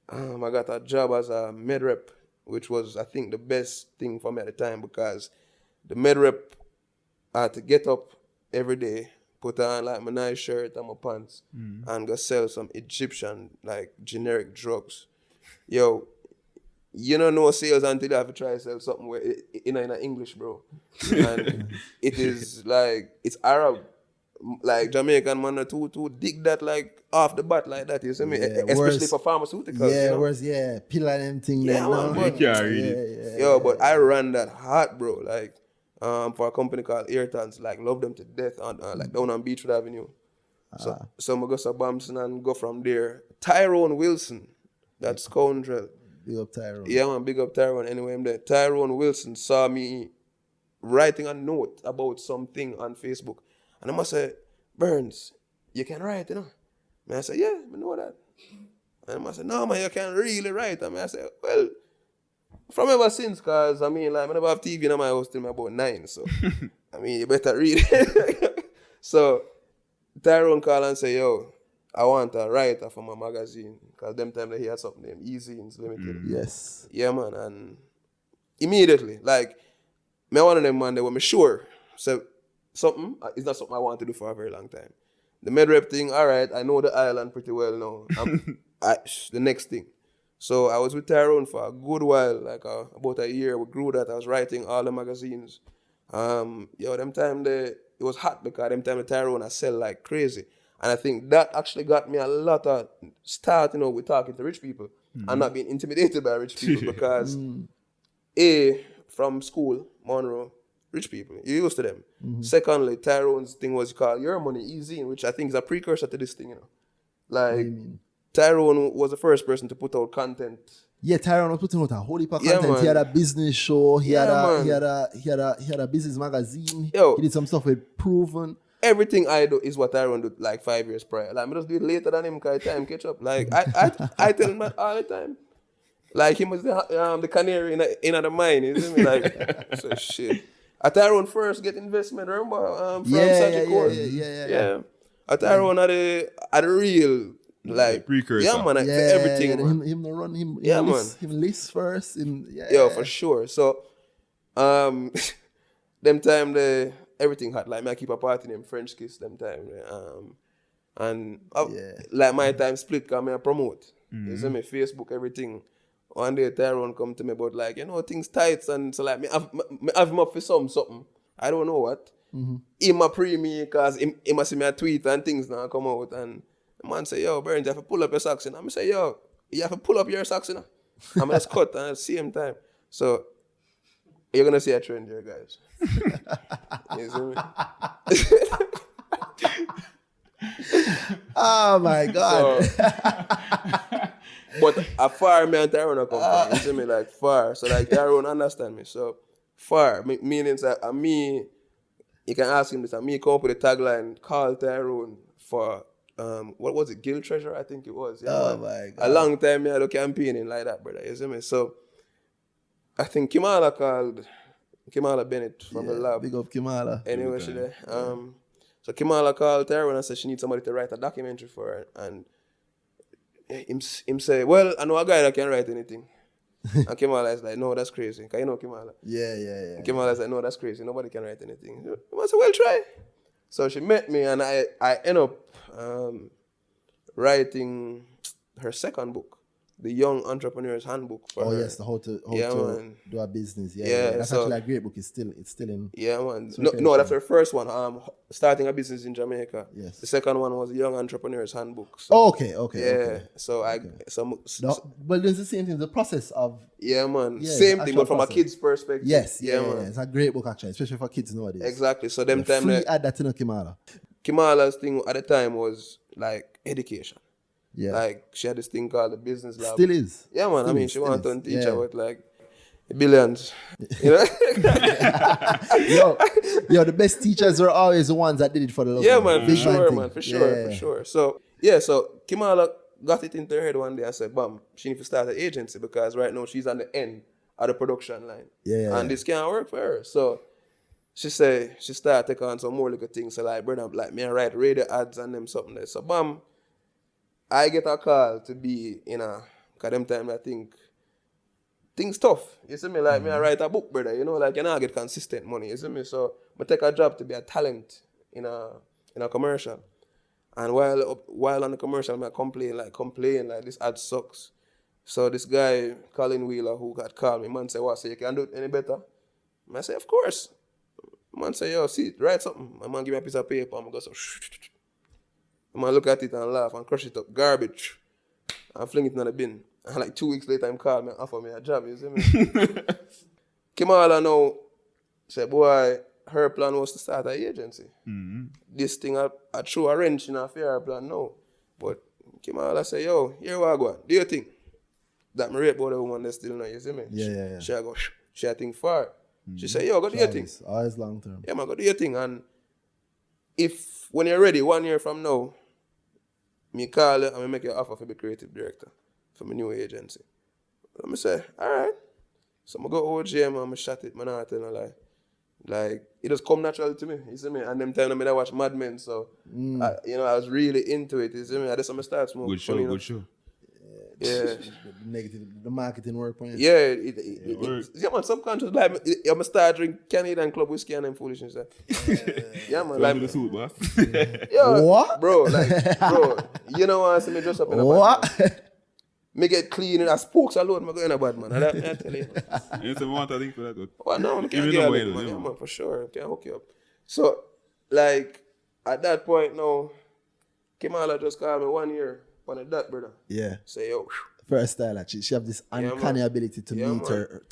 Speaker 3: I got a job as a med rep, which was, I think, the best thing for me at the time, because the med rep, I had to get up every day, put on like my nice shirt and my pants, and go sell some Egyptian like generic drugs. Yo, you don't know sales until you have to try to sell something where in English, bro. And it is like, it's Arab. Like Jamaican man to dig that like off the bat like that, you see me?
Speaker 4: Yeah,
Speaker 3: Especially
Speaker 4: whereas-
Speaker 3: for pharmaceuticals.
Speaker 4: Yeah,
Speaker 3: you know?
Speaker 4: where's pill and them thing.
Speaker 3: Yeah,
Speaker 4: then,
Speaker 3: man,
Speaker 4: no?
Speaker 3: but-
Speaker 2: You can't read it.
Speaker 3: Yo, but I ran that hard, bro. Like, for a company called Airtons, like, love them to death on like down on Beachwood Avenue. So I go to Bamson and go from there. Tyrone Wilson, that scoundrel.
Speaker 4: Big up Tyrone.
Speaker 3: Yeah, man, big up Tyrone. Anyway, I'm there. Tyrone Wilson saw me writing a note about something on Facebook, and I must say, Burns, you can write, you know. And I said, yeah, I know that. And I said, no, man, you can't really write. And I said, well, from ever since, because, I mean, like, I never have TV in my house till I'm about 9, so, I mean, you better read it. So, Tyrone called and said, yo, I want a writer for my magazine, because them time they had something named E-Zines Limited.
Speaker 4: Yes.
Speaker 3: Yeah, man, and immediately, like, me one of them, man, they were me sure. So, something, it's not something I want to do for a very long time. The med rep thing, all right, I know the island pretty well now. The next thing. So I was with Tyrone for a good while, like about a year. We grew that. I was writing all the magazines. Them time it was hot because them time the Tyrone I sell like crazy. And I think that actually got me a lot of start, you know, with talking to rich people and not being intimidated by rich people because from school, Monroe, rich people, you're used to them. Secondly, Tyrone's thing was called Your Money Easy, which I think is a precursor to this thing, you know. Like, Tyrone was the first person to put out content.
Speaker 4: Yeah, Tyrone was putting out a whole heap of
Speaker 3: Yeah,
Speaker 4: content.
Speaker 3: man.
Speaker 4: He had a business show. He had
Speaker 3: Yeah,
Speaker 4: a business magazine.
Speaker 3: Yo.
Speaker 4: He did some stuff with Proven.
Speaker 3: Everything I do is what Tyrone did like 5 years prior. Like, I just do it later than him because time catch up. Like, I tell him that all the time. Like, he was the canary in the mine, you see me? Like, so shit. Tyrone first get investment, remember? From Sagicor.
Speaker 4: Yeah.
Speaker 3: Tyrone had a real, like,
Speaker 2: Precursor.
Speaker 3: yeah, man, for everything,
Speaker 4: Yeah,
Speaker 3: man.
Speaker 4: him run him.
Speaker 3: Yeah,
Speaker 4: him
Speaker 3: man.
Speaker 4: list, him list first.
Speaker 3: Yeah, for sure. So, them time everything hot. Like, me I keep a party named French Kiss them time. Like my time split because I promote. You see me, Facebook, everything. One day Tyrone come to me about like, you know, things tight and so like me have him up for something. I don't know what. He might pre me because he must see me a tweet and things now come out and the man say, yo, Burns, you have to pull up your socks. And I say, yo, you have to pull up your socks, you know. I'm just cut at the same time. So you're gonna see a trend here, guys. You see me?
Speaker 4: Oh my God.
Speaker 3: So, but a far me and Tyrone come from, you see me, like far. So like Tyrone understand me. So far, meaning that me, you can ask him this, and me come up with a tagline, call Tyrone for what was it, Guild Treasure, I think it was. Yeah,
Speaker 4: Oh
Speaker 3: man.
Speaker 4: my God.
Speaker 3: A long time me I do campaigning like that, brother. You see me? So I think Kimala called Kimala Bennett from the lab.
Speaker 4: Big up Kimala.
Speaker 3: Anyway, she there. So Kimala called Tyrone and said she needs somebody to write a documentary for her. And him say, well, I know a guy that can write anything. And Kimala is like, no, that's crazy. Because you know Kimala.
Speaker 4: Yeah.
Speaker 3: And Kimala is like, no, that's crazy. Nobody can write anything. I said, well, try. So she met me and I end up writing her second book, The Young Entrepreneur's Handbook. For her.
Speaker 4: Yes, the how to do a business.
Speaker 3: Yeah,
Speaker 4: That's
Speaker 3: so,
Speaker 4: actually a great book. It's still in.
Speaker 3: Yeah, man. No, that's her first one. Starting a business in Jamaica.
Speaker 4: Yes.
Speaker 3: The second one was The Young Entrepreneur's Handbook. So,
Speaker 4: Okay.
Speaker 3: Yeah.
Speaker 4: Okay.
Speaker 3: So
Speaker 4: But there's the same thing. The process of
Speaker 3: yeah, man.
Speaker 4: Yeah,
Speaker 3: Same
Speaker 4: the
Speaker 3: thing,
Speaker 4: actual
Speaker 3: but from a
Speaker 4: process.
Speaker 3: kid's perspective.
Speaker 4: yes,
Speaker 3: man.
Speaker 4: It's a great book actually, especially for kids nowadays.
Speaker 3: Exactly. So them time
Speaker 4: Free add that in Kimala.
Speaker 3: Kimala's thing at the time was like education.
Speaker 4: Yeah.
Speaker 3: Like she had this thing called the business lab.
Speaker 4: Still is.
Speaker 3: Yeah, man. I mean, she
Speaker 4: Still
Speaker 3: wanted
Speaker 4: is.
Speaker 3: to teach
Speaker 4: Yeah.
Speaker 3: her with like billions. You know?
Speaker 4: Yo, the best teachers are always the ones that did it for the love.
Speaker 3: Yeah,
Speaker 4: of it.
Speaker 3: man, for
Speaker 4: Big
Speaker 3: sure,
Speaker 4: thing.
Speaker 3: man, for sure. So Kimala got it into her head one day. I said, bam, she need to start an agency because right now she's on the end of the production line. And this can't work for her. So she said she started taking on some more little things. So like, brother, like me, I write radio ads and them something there. So bam, I get a call to be in cause them time I think things tough. You see me? Like me, I write a book, brother. You know, like you know, I get consistent money. You see me? So I take a job to be a talent in a commercial. And while on the commercial, I complain like this ad sucks. So this guy, Colin Wheeler, who got called me, man say, what, so you can do it any better? I say, of course. Man say, yo, see, write something. My man give me a piece of paper. I'm go so man look at it and laugh and crush it up. Garbage. And fling it in the bin. And like 2 weeks later, him call me and offer me a job, you see me? Kimala now said, boy, her plan was to start an agency. Mm-hmm. This thing I threw a wrench in her fair plan now. But Kimala said, yo, here we go. Do you think that me rate about the woman that's still not, you see me?
Speaker 4: Yeah.
Speaker 3: She think far. Mm-hmm. She said, yo, go do your thing.
Speaker 4: Always long term.
Speaker 3: Yeah, man, go do your thing. And if, when you're ready, 1 year from now, me call you and me make you an offer for be creative director for my new agency. And I say, all right. So I go OG and I shot it, man, I tell no lie. Like, it just come natural to me, you see me? And them time I watch Mad Men, so, I was really into it, you see me? I just start smoking.
Speaker 2: Good show.
Speaker 3: Yeah.
Speaker 4: The marketing work point.
Speaker 3: Yeah, it yeah, man, subconscious, like, I'm start drink Canadian Club whiskey and them foolishness. Yeah, man. Like,
Speaker 2: the suit, boss.
Speaker 3: Yeah,
Speaker 4: what?
Speaker 3: Bro, you know what I see me dress up in a bad man. Me get clean and I spokes alone, I go in a bad man. I tell you.
Speaker 2: You say want a thing for that?
Speaker 3: Well, no, I can't get a link, man. Yeah, man, for sure. Can't hook you up. So, like, at that point now, Kimala just called me 1 year on a dot, brother.
Speaker 4: Yeah.
Speaker 3: Say, yo.
Speaker 4: First style, actually, she have this uncanny ability to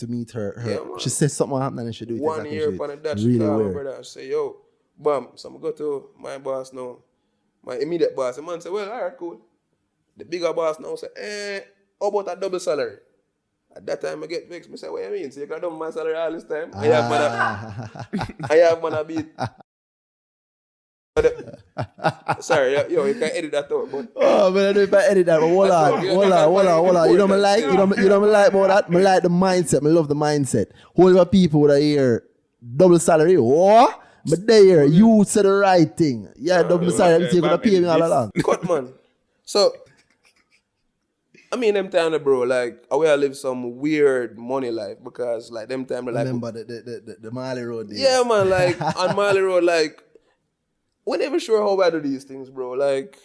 Speaker 4: meet her.
Speaker 3: Yeah,
Speaker 4: she says something happening and she do it.
Speaker 3: 1 year on a dot, she called me, brother. I say, yo, bam. So I'm going to go to my boss now, my immediate boss. The man say, well, all right, cool. The bigger boss now say, how about a double salary? At that time, I get vexed. I say, what do you mean? So you can double my salary all this time? I have man a beat. Sorry, yo, you can edit that out. But
Speaker 4: oh, man, I don't know if I edit that, but hold on. You know me like, you know me like about that? Me like the mindset. Me love the mindset. Whole of people would hear double salary. What? But there, you said the right thing. Yeah, double salary. You're going to pay me all along.
Speaker 3: Cut, man. So, I mean, them time, bro, like, I will live some weird money life because, like, them time, like...
Speaker 4: Remember the Marley Road days.
Speaker 3: Yeah, man, like, on Marley Road, like, we're never sure how I do these things, bro. Like,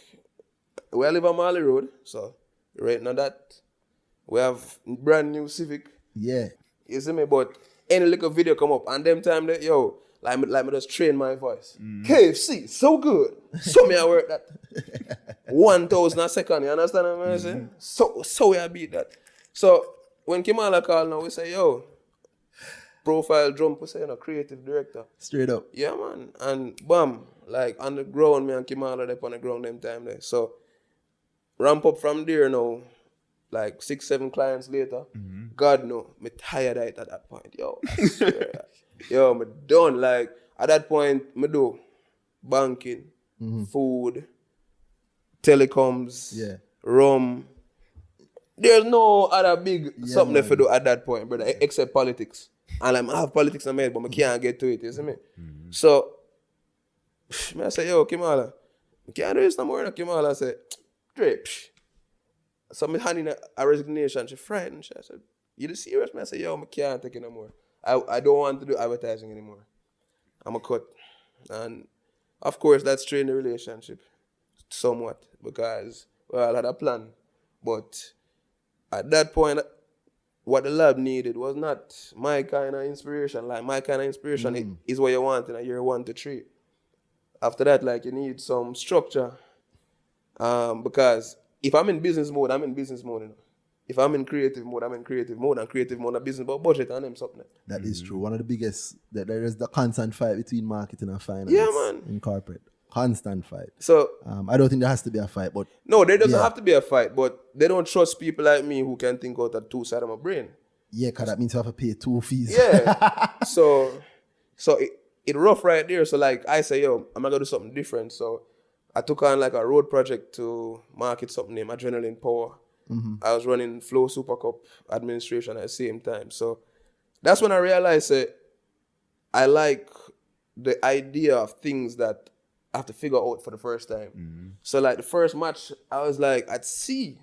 Speaker 3: we live on Marley Road, so, right now that, we have brand new Civic.
Speaker 4: Yeah.
Speaker 3: You see me? But any little video come up, and them time, that, yo, like me just train my voice. KFC, so good. So me I work that 1,000 a second, you understand what I'm saying? So I beat that. So when Kimala call now, we say, yo, profile jump, we say, creative director.
Speaker 4: Straight up.
Speaker 3: Yeah, man. And bam, like on the ground, me and Kimala, they on the ground them time there. So, ramp up from there now, like 6-7 clients later. God no, me tired of it at that point. Yo, I swear. Yo, me done. Like, at that point, me do banking, food, telecoms, rum. There's no other big something left to do at that point, brother, except politics. And I have politics in my head, but I can't get to it, you see me? So, I say, yo, Kimala, I can't do this no more. Kimala say, Drip. So I handing a resignation. She frightened. She said, you serious? I said, yo, I can't take it no more. I don't want to do advertising anymore. I'm a cut. And of course, that strained the relationship somewhat because, well, I had a plan. But at that point, what the lab needed was not my kind of inspiration. Like, my kind of inspiration is what you want in a year 1 to 3. After that, like, you need some structure. Because if I'm in business mode, I'm in business mode. You know? If I'm in creative mode, I'm in creative mode. And creative mode, a business about budget and them something.
Speaker 4: That is true. One of the biggest, there is the constant fight between marketing and finance.
Speaker 3: Yeah, man.
Speaker 4: In corporate. Constant fight.
Speaker 3: So
Speaker 4: I don't think there has to be a fight, but
Speaker 3: no, there doesn't have to be a fight, but they don't trust people like me who can think out of 2 sides of my brain.
Speaker 4: Yeah, because that means you have to pay 2 fees.
Speaker 3: Yeah. so it rough right there. So like I say, yo, I'm not gonna do something different. So I took on like a road project to market something named Adrenaline Power. I was running Flow Super Cup administration at the same time. So that's when I realized that I like the idea of things that I have to figure out for the first time. So like the first match, I was like at sea.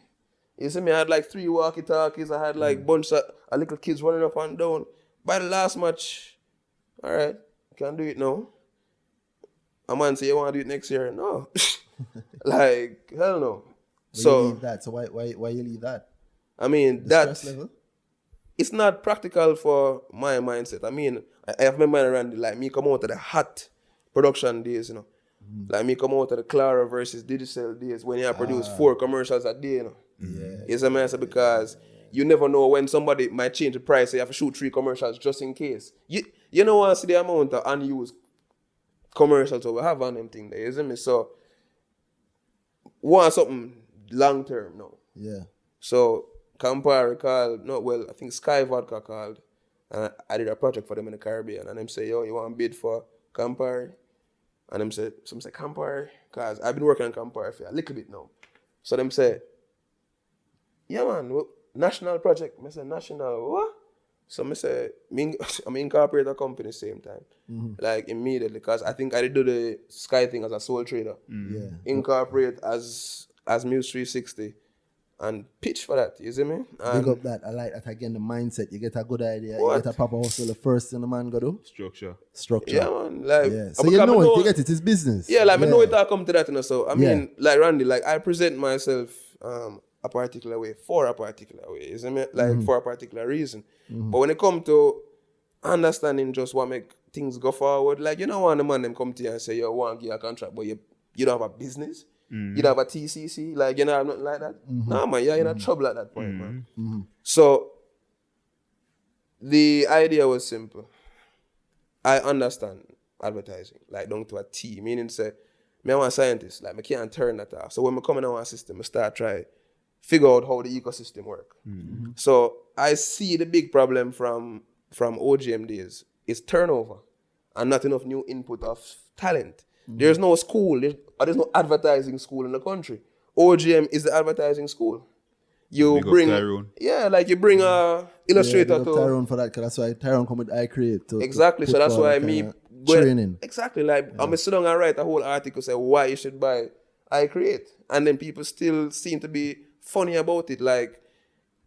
Speaker 3: You see me, I had like 3 walkie-talkies. I had like bunch of little kids running up and down. By the last match, all right, can't do it now. A man say, you want to do it next year? No. Like, hell no.
Speaker 4: You leave that. So why you leave that?
Speaker 3: I mean,
Speaker 4: The
Speaker 3: that
Speaker 4: stress level?
Speaker 3: it's not practical for my mindset. I mean, I have my mind around it. Like me come out of the hot production days, you know. Like me come out of the Clara versus Digicel days when you produce 4 commercials a day, you know.
Speaker 4: Yeah.
Speaker 3: It's a mess because you never know when somebody might change the price, so you have to shoot 3 commercials just in case. You don't want to see the amount of unused commercials that we have on them thing there, isn't it? So want something long term now.
Speaker 4: Yeah.
Speaker 3: So Campari called, I think Sky Vodka called, and I did a project for them in the Caribbean, and them say, yo, you want to bid for Campari? And them say, Campari, because I've been working on Campari for a little bit now. So them say, yeah man, national project. I say, national, what? So I say, I'm incorporate a company same time. Like immediately, because I think I did do the Sky thing as a sole trader.
Speaker 4: Yeah.
Speaker 3: Incorporate as Muse 360 and pitch for that, you see me? And
Speaker 4: Big up that. I like that again, the mindset. You get a good idea.
Speaker 3: What?
Speaker 4: You get a proper hustle. The first thing the man go do? Structure.
Speaker 3: yeah, man. Like,
Speaker 4: Yeah. So you know it, you get it, it's business.
Speaker 3: Yeah, like I know it all come to that, you know. So I mean, like Randy, like I present myself a particular way for a particular way, isn't it? Like for a particular reason. But when it come to understanding just what make things go forward, like you know when the man them come to you and say you want to give a contract, but you don't have a business, you don't have a TCC, like you know nothing like that. Nah man, you're in trouble at that point, man. So the idea was simple. I understand advertising, like down to a T, meaning say, me I'm a scientist, like I can't turn that off. So when I come in our system, I start try figure out how the ecosystem work. So I see the big problem from OGM days is turnover and not enough new input of talent. There's no school, there's no advertising school in the country. OGM is the advertising school. You bring, like you bring a illustrator to
Speaker 4: Tyrone for that, because that's why Tyrone come with I create.
Speaker 3: Exactly, so that's why me
Speaker 4: training.
Speaker 3: Exactly, like I'm gonna sit down and write a whole article say why you should buy I create, and then people still seem to be funny about it. Like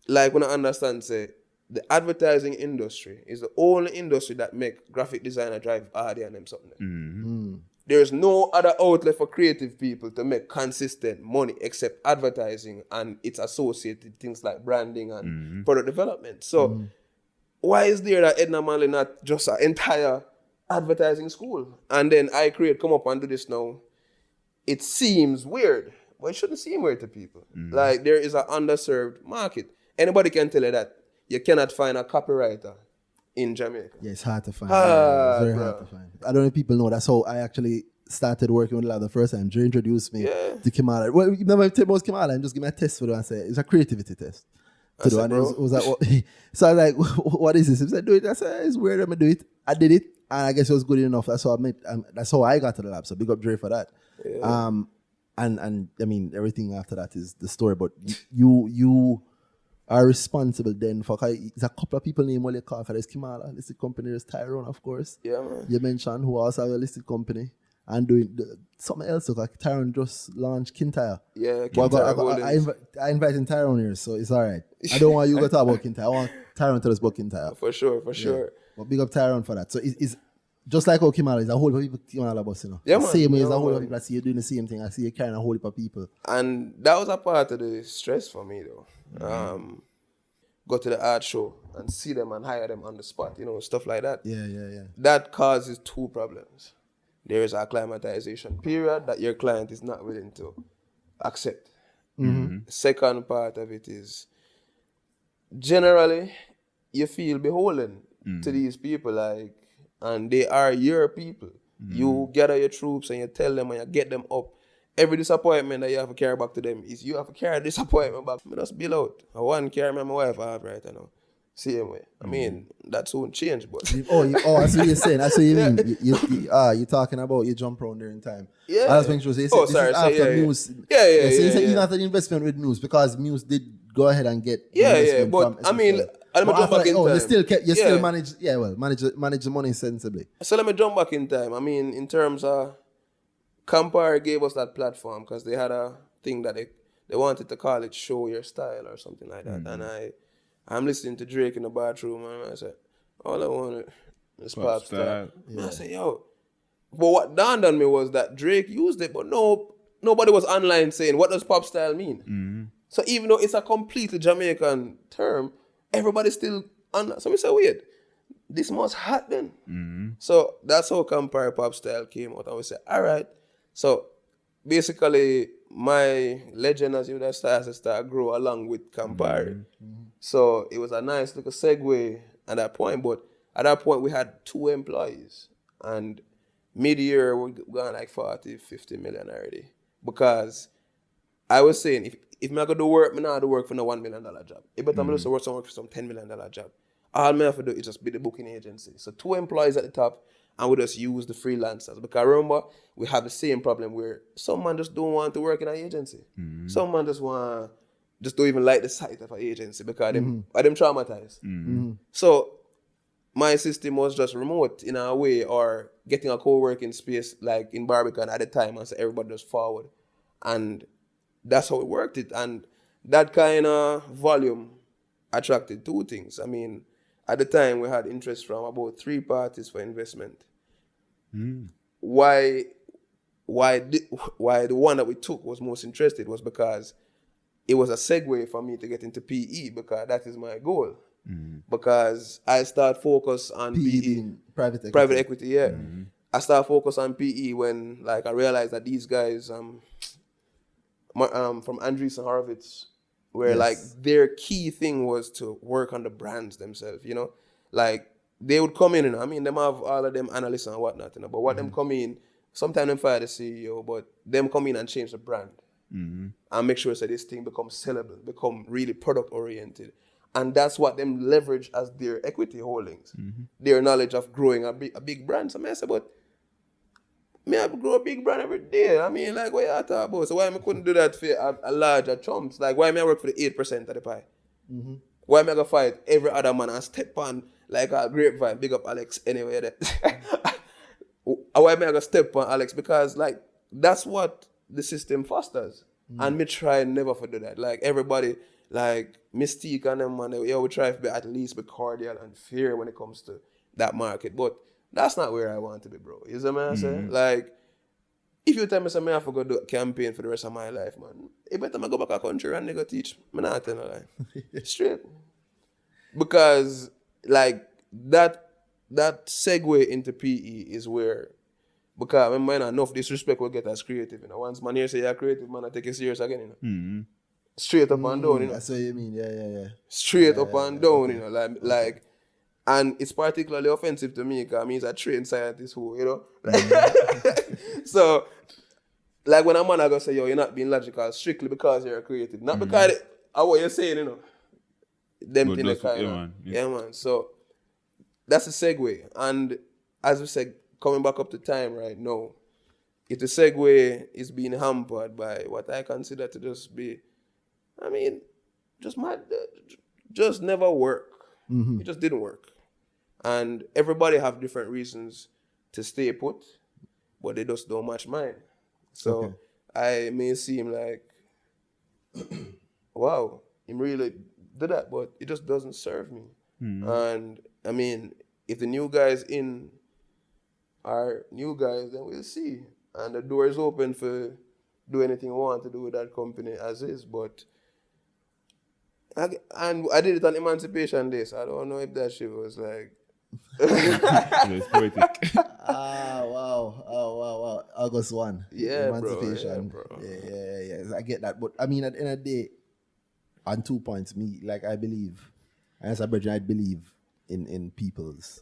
Speaker 3: when I understand, say the advertising industry is the only industry that make graphic designer drive harder and them something. There's no other outlet for creative people to make consistent money except advertising and its associated things like branding and product development. So why is there that Edna Manley not just an entire advertising school? And then I create come up and do this now. It seems weird, but it shouldn't seem weird to people. Like there is an underserved market. Anybody can tell you that you cannot find a copywriter in Jamaica.
Speaker 4: Yeah, it's hard to find.
Speaker 3: Hard,
Speaker 4: It's very
Speaker 3: bro.
Speaker 4: hard to find. I don't know if people know. That's how I actually started working with Lab the first time. Dre introduced me to Kimala. Well, you never tell me about Kimala and just give me a test for it and say, it's a creativity test. To do. And it was like, what? So I was like, what is this? He said, do it. I said, it's weird. I'm going to do it. I did it. And I guess it was good enough. That's how that's how I got to the lab. So big up Dre for that.
Speaker 3: Yeah.
Speaker 4: And I mean, everything after that is the story. But you are responsible then for, there's a couple of people named what they call, there's Kimala, listed company, there's Tyrone, of course.
Speaker 3: Yeah, man.
Speaker 4: You mentioned who also have a listed company and doing something else. So like Tyrone just launched Kintyre.
Speaker 3: Yeah,
Speaker 4: I invited Tyrone here, so it's all right. I don't want you to talk about Kintyre. I want Tyrone to tell us about Kintyre.
Speaker 3: For sure.
Speaker 4: But big up Tyrone for that. So it's just like how Kimala is a whole heap of people Kimala boss, you know.
Speaker 3: Yeah, man.
Speaker 4: Same way as
Speaker 3: Yeah,
Speaker 4: a whole heap of
Speaker 3: man.
Speaker 4: people. I see you doing the same thing. I see you carrying a whole heap of people.
Speaker 3: And that was a part of the stress for me, though. Go to the art show and see them and hire them on the spot, you know, stuff like that.
Speaker 4: Yeah.
Speaker 3: That causes two problems. There is a acclimatization period that your client is not willing to accept. The second part of it is generally you feel beholden to these people, like, and they are your people. You gather your troops and you tell them and you get them up. Every disappointment that you have to carry back to them is you have to carry disappointment back. I just bill out. I want to carry my wife I have right now. Same way. I mean, that soon change, but...
Speaker 4: I see what you're saying. That's what you mean. You're talking about you jump around there in time.
Speaker 3: Yeah.
Speaker 4: I was making sure. So you said this is after Muse. So you said even after the investment with Muse, because Muse did go ahead and get
Speaker 3: Yeah,
Speaker 4: investment
Speaker 3: but
Speaker 4: from
Speaker 3: I mean,
Speaker 4: SSL.
Speaker 3: let me jump back in time.
Speaker 4: You still manage the money sensibly.
Speaker 3: So let me jump back in time. I mean, in terms of... Campari gave us that platform because they had a thing that they wanted to call it Show Your Style or something like that. And I'm listening to Drake in the bathroom and I said, all I want is pop style. Yeah. I said, yo. But what dawned on me was that Drake used it, but nobody was online saying, what does pop style mean? So even though it's a completely Jamaican term, everybody still... So we said, wait, this must happen. So that's how Campari pop style came out. And we said, all right. So basically, my legend as you would have started grow along with Campari. So it was a nice little segue at that point. But at that point, we had 2 employees. And mid-year, we're going like 40, 50 million already. Because I was saying, if I'm going to do work, I'm not do work for no $1 million job. If I'm going to work for some $10 million job. All I have to do is just be the booking agency. So 2 employees at the top. And we just use the freelancers. Because remember, we have the same problem where some man just don't want to work in an agency. Some man just don't even like the sight of an agency because them traumatized. So my system was just remote in a way, or getting a co-working space like in Barbican at the time, and so everybody just forward. And that's how it worked it. And that kind of volume attracted 2 things. I mean, at the time we had interest from about 3 parties for investment. Why the one that we took was most interested was because it was a segue for me to get into PE, because that is my goal. Because I start focus on PE. Private equity, yeah. I start focus on PE when like I realized that these guys from Andreessen Horowitz where like their key thing was to work on the brands themselves, you know? Like they would come in, you know, I mean, them have all of them analysts and whatnot, you know, but what them come in, sometimes them fire the CEO, but them come in and change the brand and make sure that this thing becomes sellable, become really product oriented. And that's what them leverage as their equity holdings, their knowledge of growing a big brand. So I said, but I grow a big brand every day. I mean, like, what you talking about? So why I couldn't do that for a larger chumps? Like, why I work for the 8% of the pie? Why am I gonna fight every other man and step on like a grapevine? Big up Alex anyway. Why am I gonna step on Alex? Because like that's what the system fosters. And me try never to do that. Like everybody, like Mystique and them man, we try to be at least be cordial and fair when it comes to that market. But that's not where I want to be, bro. You see what I'm saying? Like, if you tell me something I have to go do a campaign for the rest of my life, man, it better I go back to country and they go teach. I'm not telling you lie. Straight. Because, like, that segue into PE is where, because when man enough disrespect will get us creative, you know. Once man here say you're creative, man, I take it serious again, you know. straight up and down, you know.
Speaker 4: That's what you mean. Yeah.
Speaker 3: Straight up and down, you know, like, and it's particularly offensive to me because means a trained scientist who, you know. So, like when a man I go say, yo, you're not being logical strictly because you're creative, not because of what you're saying, you know. Them thing kind of, yeah, man. So that's a segue, and as we said, coming back up to time right now, if the segue is being hampered by what I consider to just be, I mean, just never work. It just didn't work. And everybody have different reasons to stay put, but they just don't match mine. So I may seem like, wow, he really did that, but it just doesn't serve me. And I mean, if the new guys in are new guys, then we'll see. And the door is open for do anything we want to do with that company as is. But I did it on Emancipation Day, so I don't know if that shit was like.
Speaker 2: It's poetic.
Speaker 4: Wow. August 1.
Speaker 3: Yeah,
Speaker 4: Emancipation.
Speaker 3: bro.
Speaker 4: Yeah. I get that. But I mean, at the end of the day, on 2 points, me, like I believe, as a virgin, I believe in people's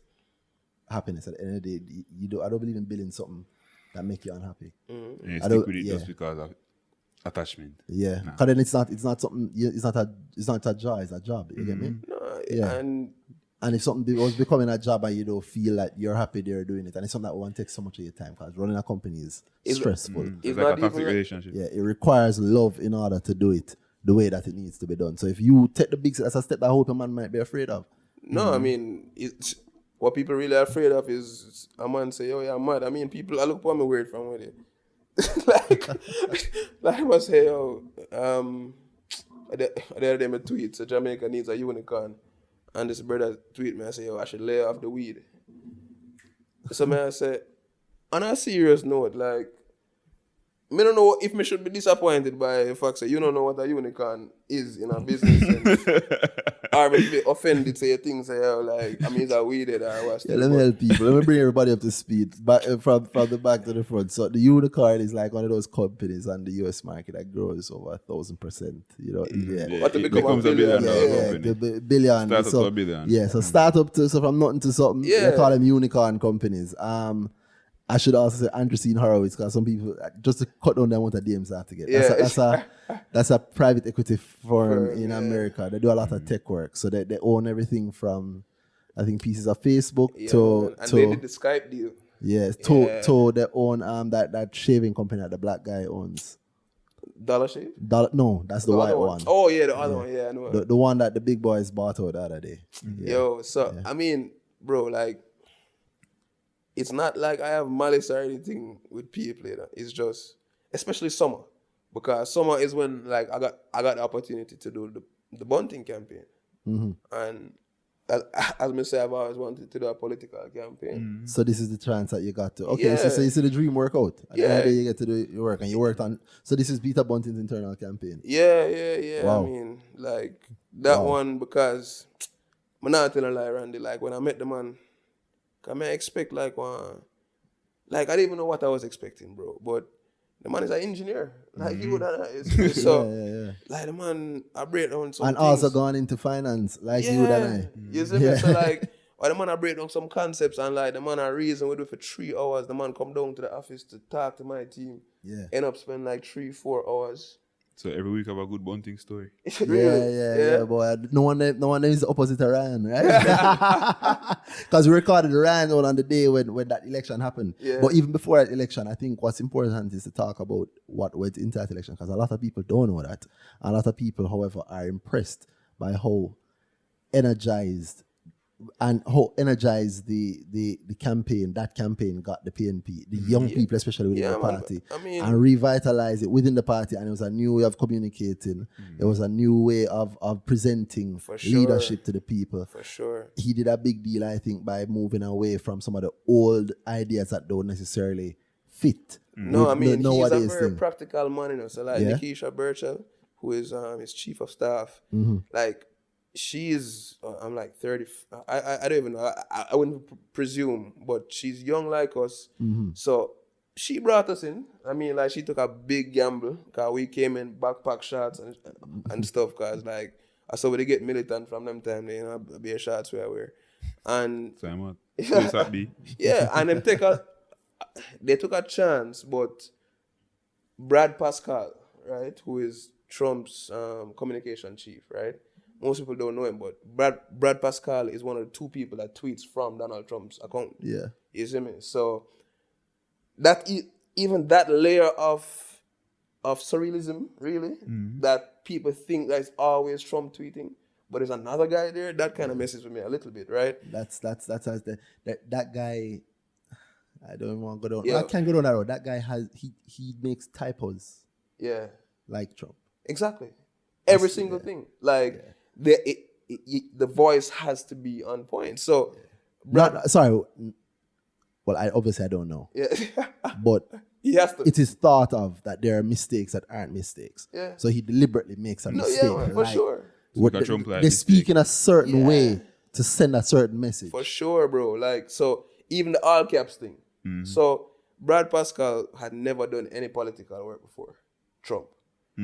Speaker 4: happiness. At the end of the day, I don't believe in building something that make you unhappy.
Speaker 2: And you stick with it just because of attachment.
Speaker 4: Yeah, because then it's not something. It's not a job. It's a job. You get me?
Speaker 3: No,
Speaker 4: Yeah. And if something was becoming a job and you don't feel that you're happy there doing it, and it's something that won't take so much of your time, because running a company is stressful.
Speaker 2: It's like a toxic relationship.
Speaker 4: Yeah, it requires love in order to do it the way that it needs to be done. So if you take the big step, that's a step that I hope a man might be afraid of.
Speaker 3: No, I mean, it's what people really are afraid of is a man say, "Oh, you're mad." I mean, people, I look for me weird from with it. like I must say, yo, the other day I tweet, so Jamaica needs a unicorn. And this brother tweet me, I say, yo, I should lay off the weed. So man, I say, on a serious note, like, I don't know if me should be disappointed by the fact that you don't know what a unicorn is in a business sense. Or be offended say things say, yo, like, I mean, it's a weeded or what.
Speaker 4: Let me help people. Let me bring everybody up to speed. Back from the back to the front. So the unicorn is like one of those companies on the US market that grows over 1,000%. You know,
Speaker 3: What to
Speaker 2: it
Speaker 3: become
Speaker 2: becomes a $1 billion
Speaker 4: the
Speaker 2: company.
Speaker 4: billion.
Speaker 2: Start up
Speaker 4: So,
Speaker 2: to $1 billion.
Speaker 4: Yeah, so startup so from nothing to something. They call them unicorn companies. I should also say Andreessen Horowitz, because some people, just to cut down the amount of DMs I have to get. That's a private equity firm in America. They do a lot of tech work. So they own everything from, I think, pieces of Facebook to
Speaker 3: they did the Skype deal.
Speaker 4: Yes, to they own that shaving company that the black guy owns.
Speaker 3: Dollar Shave?
Speaker 4: No, that's the white one.
Speaker 3: Oh, yeah, the other one. Yeah, I know.
Speaker 4: The one that the big boys bought out the other day. Yeah.
Speaker 3: Yo, so, I mean, bro, like, it's not like I have malice or anything with people, you know. It's just, especially summer, because summer is when like I got the opportunity to do the bunting campaign, and as I say, I've always wanted to do a political campaign.
Speaker 4: So this is the chance that you got to. Okay, so you see the dream work out. At the end of the day, you get to do your work, and you worked on. So this is Peter Bunting's internal campaign.
Speaker 3: Yeah.
Speaker 4: Wow.
Speaker 3: I mean, like that one, because I'm not telling a lie, Randy. Like when I met the man. I may expect like one, like I didn't even know what I was expecting, bro. But the man is an engineer, like you and I. So, like the man, I break down some. And
Speaker 4: things. Also gone into finance, like you and I.
Speaker 3: You see me? So like, the man I break down some concepts, and like the man I reason with it for 3 hours. The man come down to the office to talk to my team. Yeah. End up spending like 3-4 hours.
Speaker 2: So every week have a good bunting story.
Speaker 4: Yeah, boy. No one is opposite of Ryan, right? Because we recorded Ryan on the day when that election happened. Yeah. But even before that election, I think what's important is to talk about what went into that election, because a lot of people don't know that. A lot of people, however, are impressed by how energized the campaign, that campaign got the PNP, the young people especially within the party, and revitalize it within the party. And it was a new way of communicating. It was a new way of presenting leadership to the people.
Speaker 3: For sure.
Speaker 4: He did a big deal, I think, by moving away from some of the old ideas that don't necessarily fit.
Speaker 3: No, I mean, he's a very practical man, you know. So like Nikisha Burchell, who is his chief of staff, like, she's, I'm like 30, I don't even know, I wouldn't presume, but she's young like us. So she brought us in. I mean, like, she took a big gamble because we came in backpack shots and stuff. Because, like, I saw where they get militant from them time. They, you know, beer shots where I wear. And
Speaker 2: Same out. Yes, that be.
Speaker 3: yeah, and they took a chance, but Brad Pascal, right, who is Trump's communication chief, right? Most people don't know him, but Brad Pascal is one of the two people that tweets from Donald Trump's account.
Speaker 4: Yeah.
Speaker 3: You see me? So that even that layer of surrealism, really, that people think that it's always Trump tweeting, but there's another guy there, that kind of messes with me a little bit, right?
Speaker 4: That's that guy. I don't want to go down.
Speaker 3: Yeah.
Speaker 4: I can't go down that road. That guy he makes typos
Speaker 3: Yeah,
Speaker 4: like Trump.
Speaker 3: exactly. Every single thing. Like, the voice has to be on point. So,
Speaker 4: Sorry. Well, I don't know,
Speaker 3: yeah,
Speaker 4: but
Speaker 3: he has to.
Speaker 4: it is thought of that there are mistakes that aren't mistakes.
Speaker 3: Yeah.
Speaker 4: So he deliberately makes a mistake.
Speaker 3: Yeah, man, for sure.
Speaker 4: What
Speaker 2: Like a Trump-like
Speaker 4: they speak
Speaker 2: mistake.
Speaker 4: in a certain
Speaker 3: Yeah.
Speaker 4: way to send a certain message.
Speaker 3: For sure, bro. Like, so even the all caps thing. So Brad Pascal had never done any political work before Trump.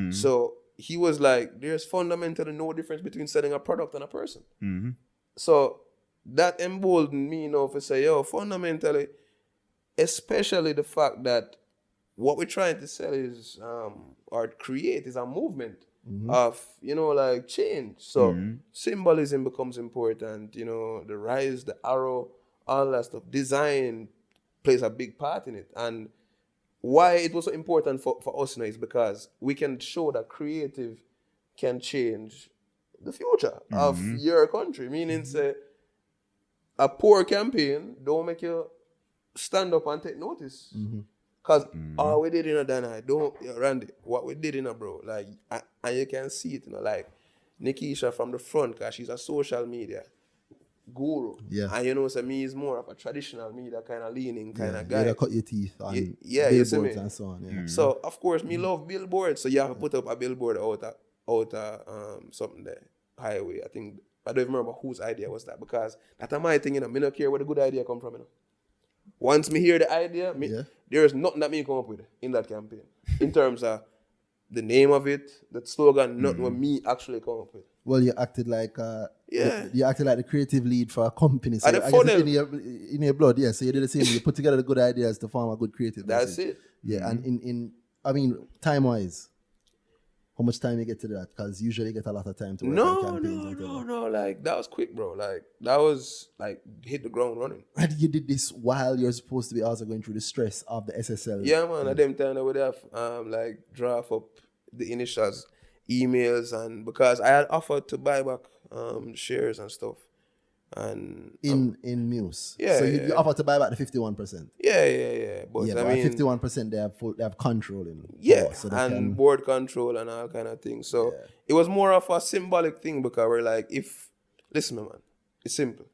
Speaker 3: So he was like, there's fundamentally no difference between selling a product and a person. So that emboldened me, to say, yo, fundamentally, especially the fact that what we're trying to sell is, or create is a movement of, like, change. So symbolism becomes important, the rise, the arrow, all that stuff. Design plays a big part in it. And why it was so important for us now is because we can show that creative can change the future of your country. Meaning, say, a poor campaign don't make you stand up and take notice. Because all we did in a Danhai, Randy, what we did in a bro, like, and you can see it, like, Nikisha from the front, because she's a social media guru.
Speaker 4: Yeah.
Speaker 3: And so me is more of a traditional media kind of leaning kind of guy.
Speaker 4: You cut your teeth on
Speaker 3: you see me?
Speaker 4: billboards and so on. Yeah.
Speaker 3: So of course me love billboards. So you have to put up a billboard out something there. Highway. I don't even remember whose idea was that, because that's my thing, me don't care where the good idea come from, Once me hear the idea, there is nothing that me come up with in that campaign. In terms of the name of it, the slogan, nothing what me actually come up with.
Speaker 4: Well, you acted like you acted like the creative lead for a company. So
Speaker 3: And
Speaker 4: I guess it's in your blood, yeah. So you did the same. You put together the good ideas to form a good creative.
Speaker 3: That's
Speaker 4: message.
Speaker 3: it.
Speaker 4: Yeah, and time wise, how much time you get to that? Because usually you get a lot of time to work on campaigns.
Speaker 3: No. Like, that was quick, bro. Like, that was like hit the ground running.
Speaker 4: And you did this while you're supposed to be also going through the stress of the SSL.
Speaker 3: Yeah, man. At them time I would have like draft up the initials, emails, and because I had offered to buy back shares and stuff. And
Speaker 4: in Muse.
Speaker 3: Yeah.
Speaker 4: So you offered to buy back the 51%.
Speaker 3: Yeah. But
Speaker 4: Yeah,
Speaker 3: I
Speaker 4: but
Speaker 3: mean,
Speaker 4: 51% they have control in.
Speaker 3: yeah,
Speaker 4: So they
Speaker 3: and
Speaker 4: can,
Speaker 3: board control and all kind of things. So it was more of a symbolic thing, because we're like, listen, man, it's simple.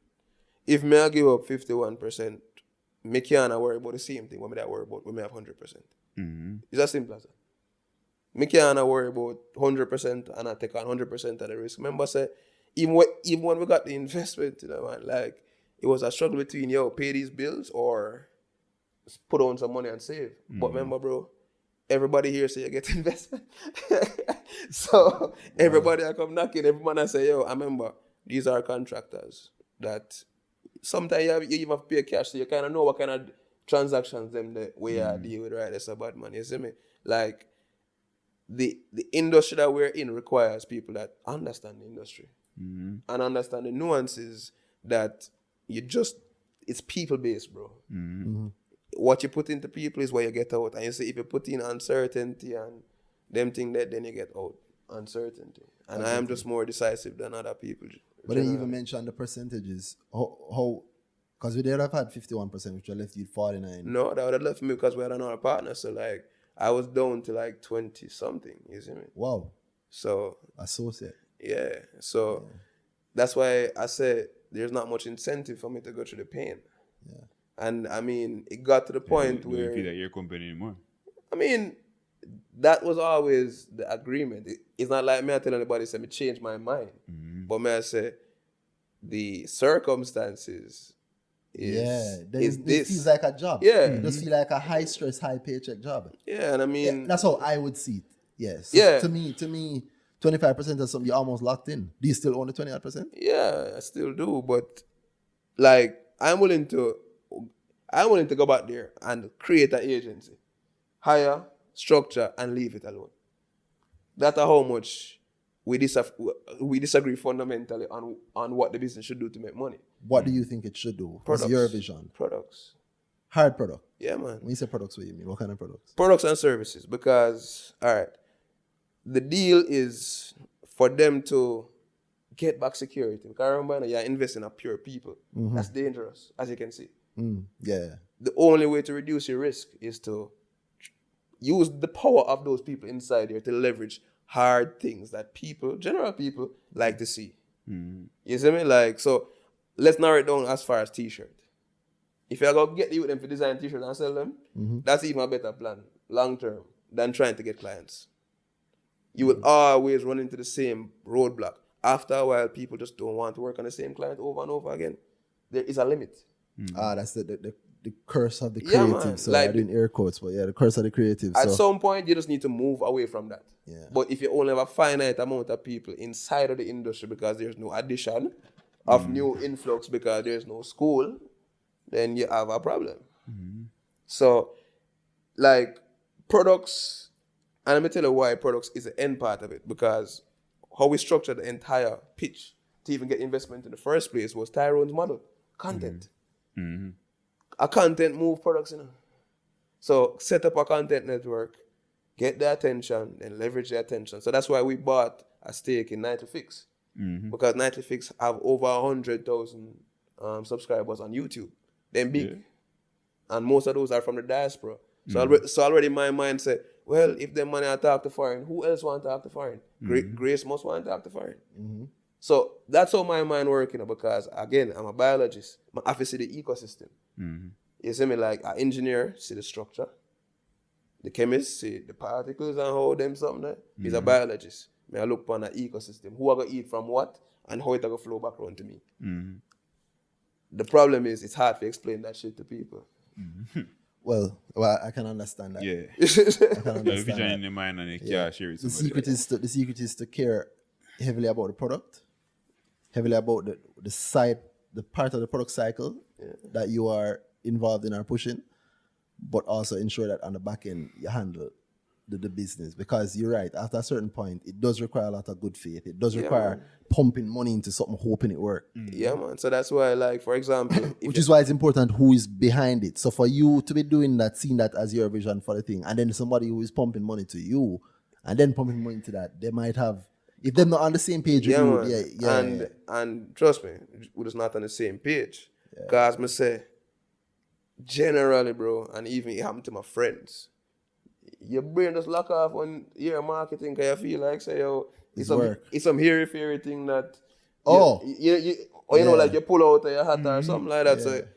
Speaker 3: If me I give up 51%, me can't worry about the same thing when me that worry about when me have 100%. It's as simple as that. Me can't worry about 100% and I take on 100% of the risk. Remember, say, even when we got the investment, man, like, it was a struggle between, pay these bills or put on some money and save. But remember, bro, everybody here say you get investment. So everybody I come knocking, everyone I say, I remember, these are contractors that sometimes you even have to pay cash, so you kind of know what kind of transactions them the way I deal with, right? That's a bad man, you see me? Like, the industry that we're in requires people that understand the industry and understand the nuances that it's people-based, bro. What you put into people is what you get out. And you see, if you put in uncertainty and them thing that, then you get out uncertainty. And I am just more decisive than other people.
Speaker 4: but then you even mentioned the percentages. How because we did have had 51%, which I left you 49.
Speaker 3: No, that would have left me because we had another partner. So, like, I was down to like 20 something, you see me?
Speaker 4: Wow.
Speaker 3: So,
Speaker 4: Associate.
Speaker 3: yeah. So, that's why I said there's not much incentive for me to go through the pain.
Speaker 4: Yeah.
Speaker 3: And I mean, it got to the point
Speaker 2: You don't
Speaker 3: where,
Speaker 2: feel like your company anymore.
Speaker 3: I mean, that was always the agreement. It's not like me I tell anybody, say, me change my mind. But me I say, the circumstances is
Speaker 4: it
Speaker 3: this.
Speaker 4: feels like a job.
Speaker 3: Yeah.
Speaker 4: It does feel like a high stress, high paycheck job.
Speaker 3: Yeah, and I mean,
Speaker 4: That's how I would see it. Yes.
Speaker 3: Yeah.
Speaker 4: To me, 25% of something you're almost locked in. Do you still own the 20%?
Speaker 3: yeah, I still do, but like I'm willing to go back there and create an agency, hire, structure, and leave it alone. That's how much we disagree fundamentally on what the business should do to make money.
Speaker 4: What do you think it should do? What's your vision?
Speaker 3: Products.
Speaker 4: Hard product.
Speaker 3: Yeah, man.
Speaker 4: When you say products, what do you mean? What kind of products?
Speaker 3: Products and services, because all right, the deal is for them to get back security. Because remember, you're investing in pure people. That's dangerous, as you can see.
Speaker 4: Yeah.
Speaker 3: The only way to reduce your risk is to use the power of those people inside there to leverage hard things that general people, like to see. You see me? Like, so let's narrow it down as far as t-shirt. If you're going to get you with them for design t-shirts and sell them, that's even a better plan, long term, than trying to get clients. You will always run into the same roadblock. After a while, people just don't want to work on the same client over and over again. There is a limit.
Speaker 4: That's the curse of the
Speaker 3: Yeah,
Speaker 4: creative.
Speaker 3: man.
Speaker 4: So
Speaker 3: Like,
Speaker 4: I didn't air quotes, but yeah, the curse of the creative.
Speaker 3: At
Speaker 4: So
Speaker 3: some point, you just need to move away from that.
Speaker 4: Yeah.
Speaker 3: But if you only have a finite amount of people inside of the industry because there's no addition of new influx because there's no school, then you have a problem. So, like, products, and let me tell you why products is the end part of it, because how we structured the entire pitch to even get investment in the first place was Tyrone's model, content. A content move products, So set up a content network, get the attention, and leverage the attention. So that's why we bought a stake in Nightly Fix. Because Nightly Fix have over 100,000 subscribers on YouTube. They're big. And most of those are from the diaspora. So already my mind said, well, if them money I talk to foreign, who else want to talk to foreign? Grace must want to talk to foreign. So that's how my mind working, because again, I'm a biologist. I have to see the ecosystem. You see me, like an engineer see the structure. The chemist see the particles and how them something there. He's a biologist. I look upon an ecosystem. Who I going to eat from what and how it going to flow back around to me. The problem is it's hard to explain that shit to people.
Speaker 4: well, I can understand that.
Speaker 2: Yeah.
Speaker 4: I can
Speaker 2: The
Speaker 4: understand
Speaker 2: vision
Speaker 4: that.
Speaker 2: in your mind and you can't share it.
Speaker 4: The secret is to care heavily about the product, heavily about the side, the part of the product cycle that you are involved in or pushing, but also ensure that on the back end you handle the business, because you're right, after a certain point it does require a lot of good faith. It does require pumping money into something, hoping it works.
Speaker 3: Yeah, man. So that's why, like, for example,
Speaker 4: Which is why it's important who is behind it. So for you to be doing that, seeing that as your vision for the thing, and then somebody who is pumping money to you and then pumping money into that, they might have, if they're not on the same page with you,
Speaker 3: and trust me, we're just not on the same page. Because I say, generally, bro, and even it happened to my friends, your brain just lock off when you're marketing, because you feel like, say, yo, it's some hairy thing that, you know, like you pull out of your hat or something like that.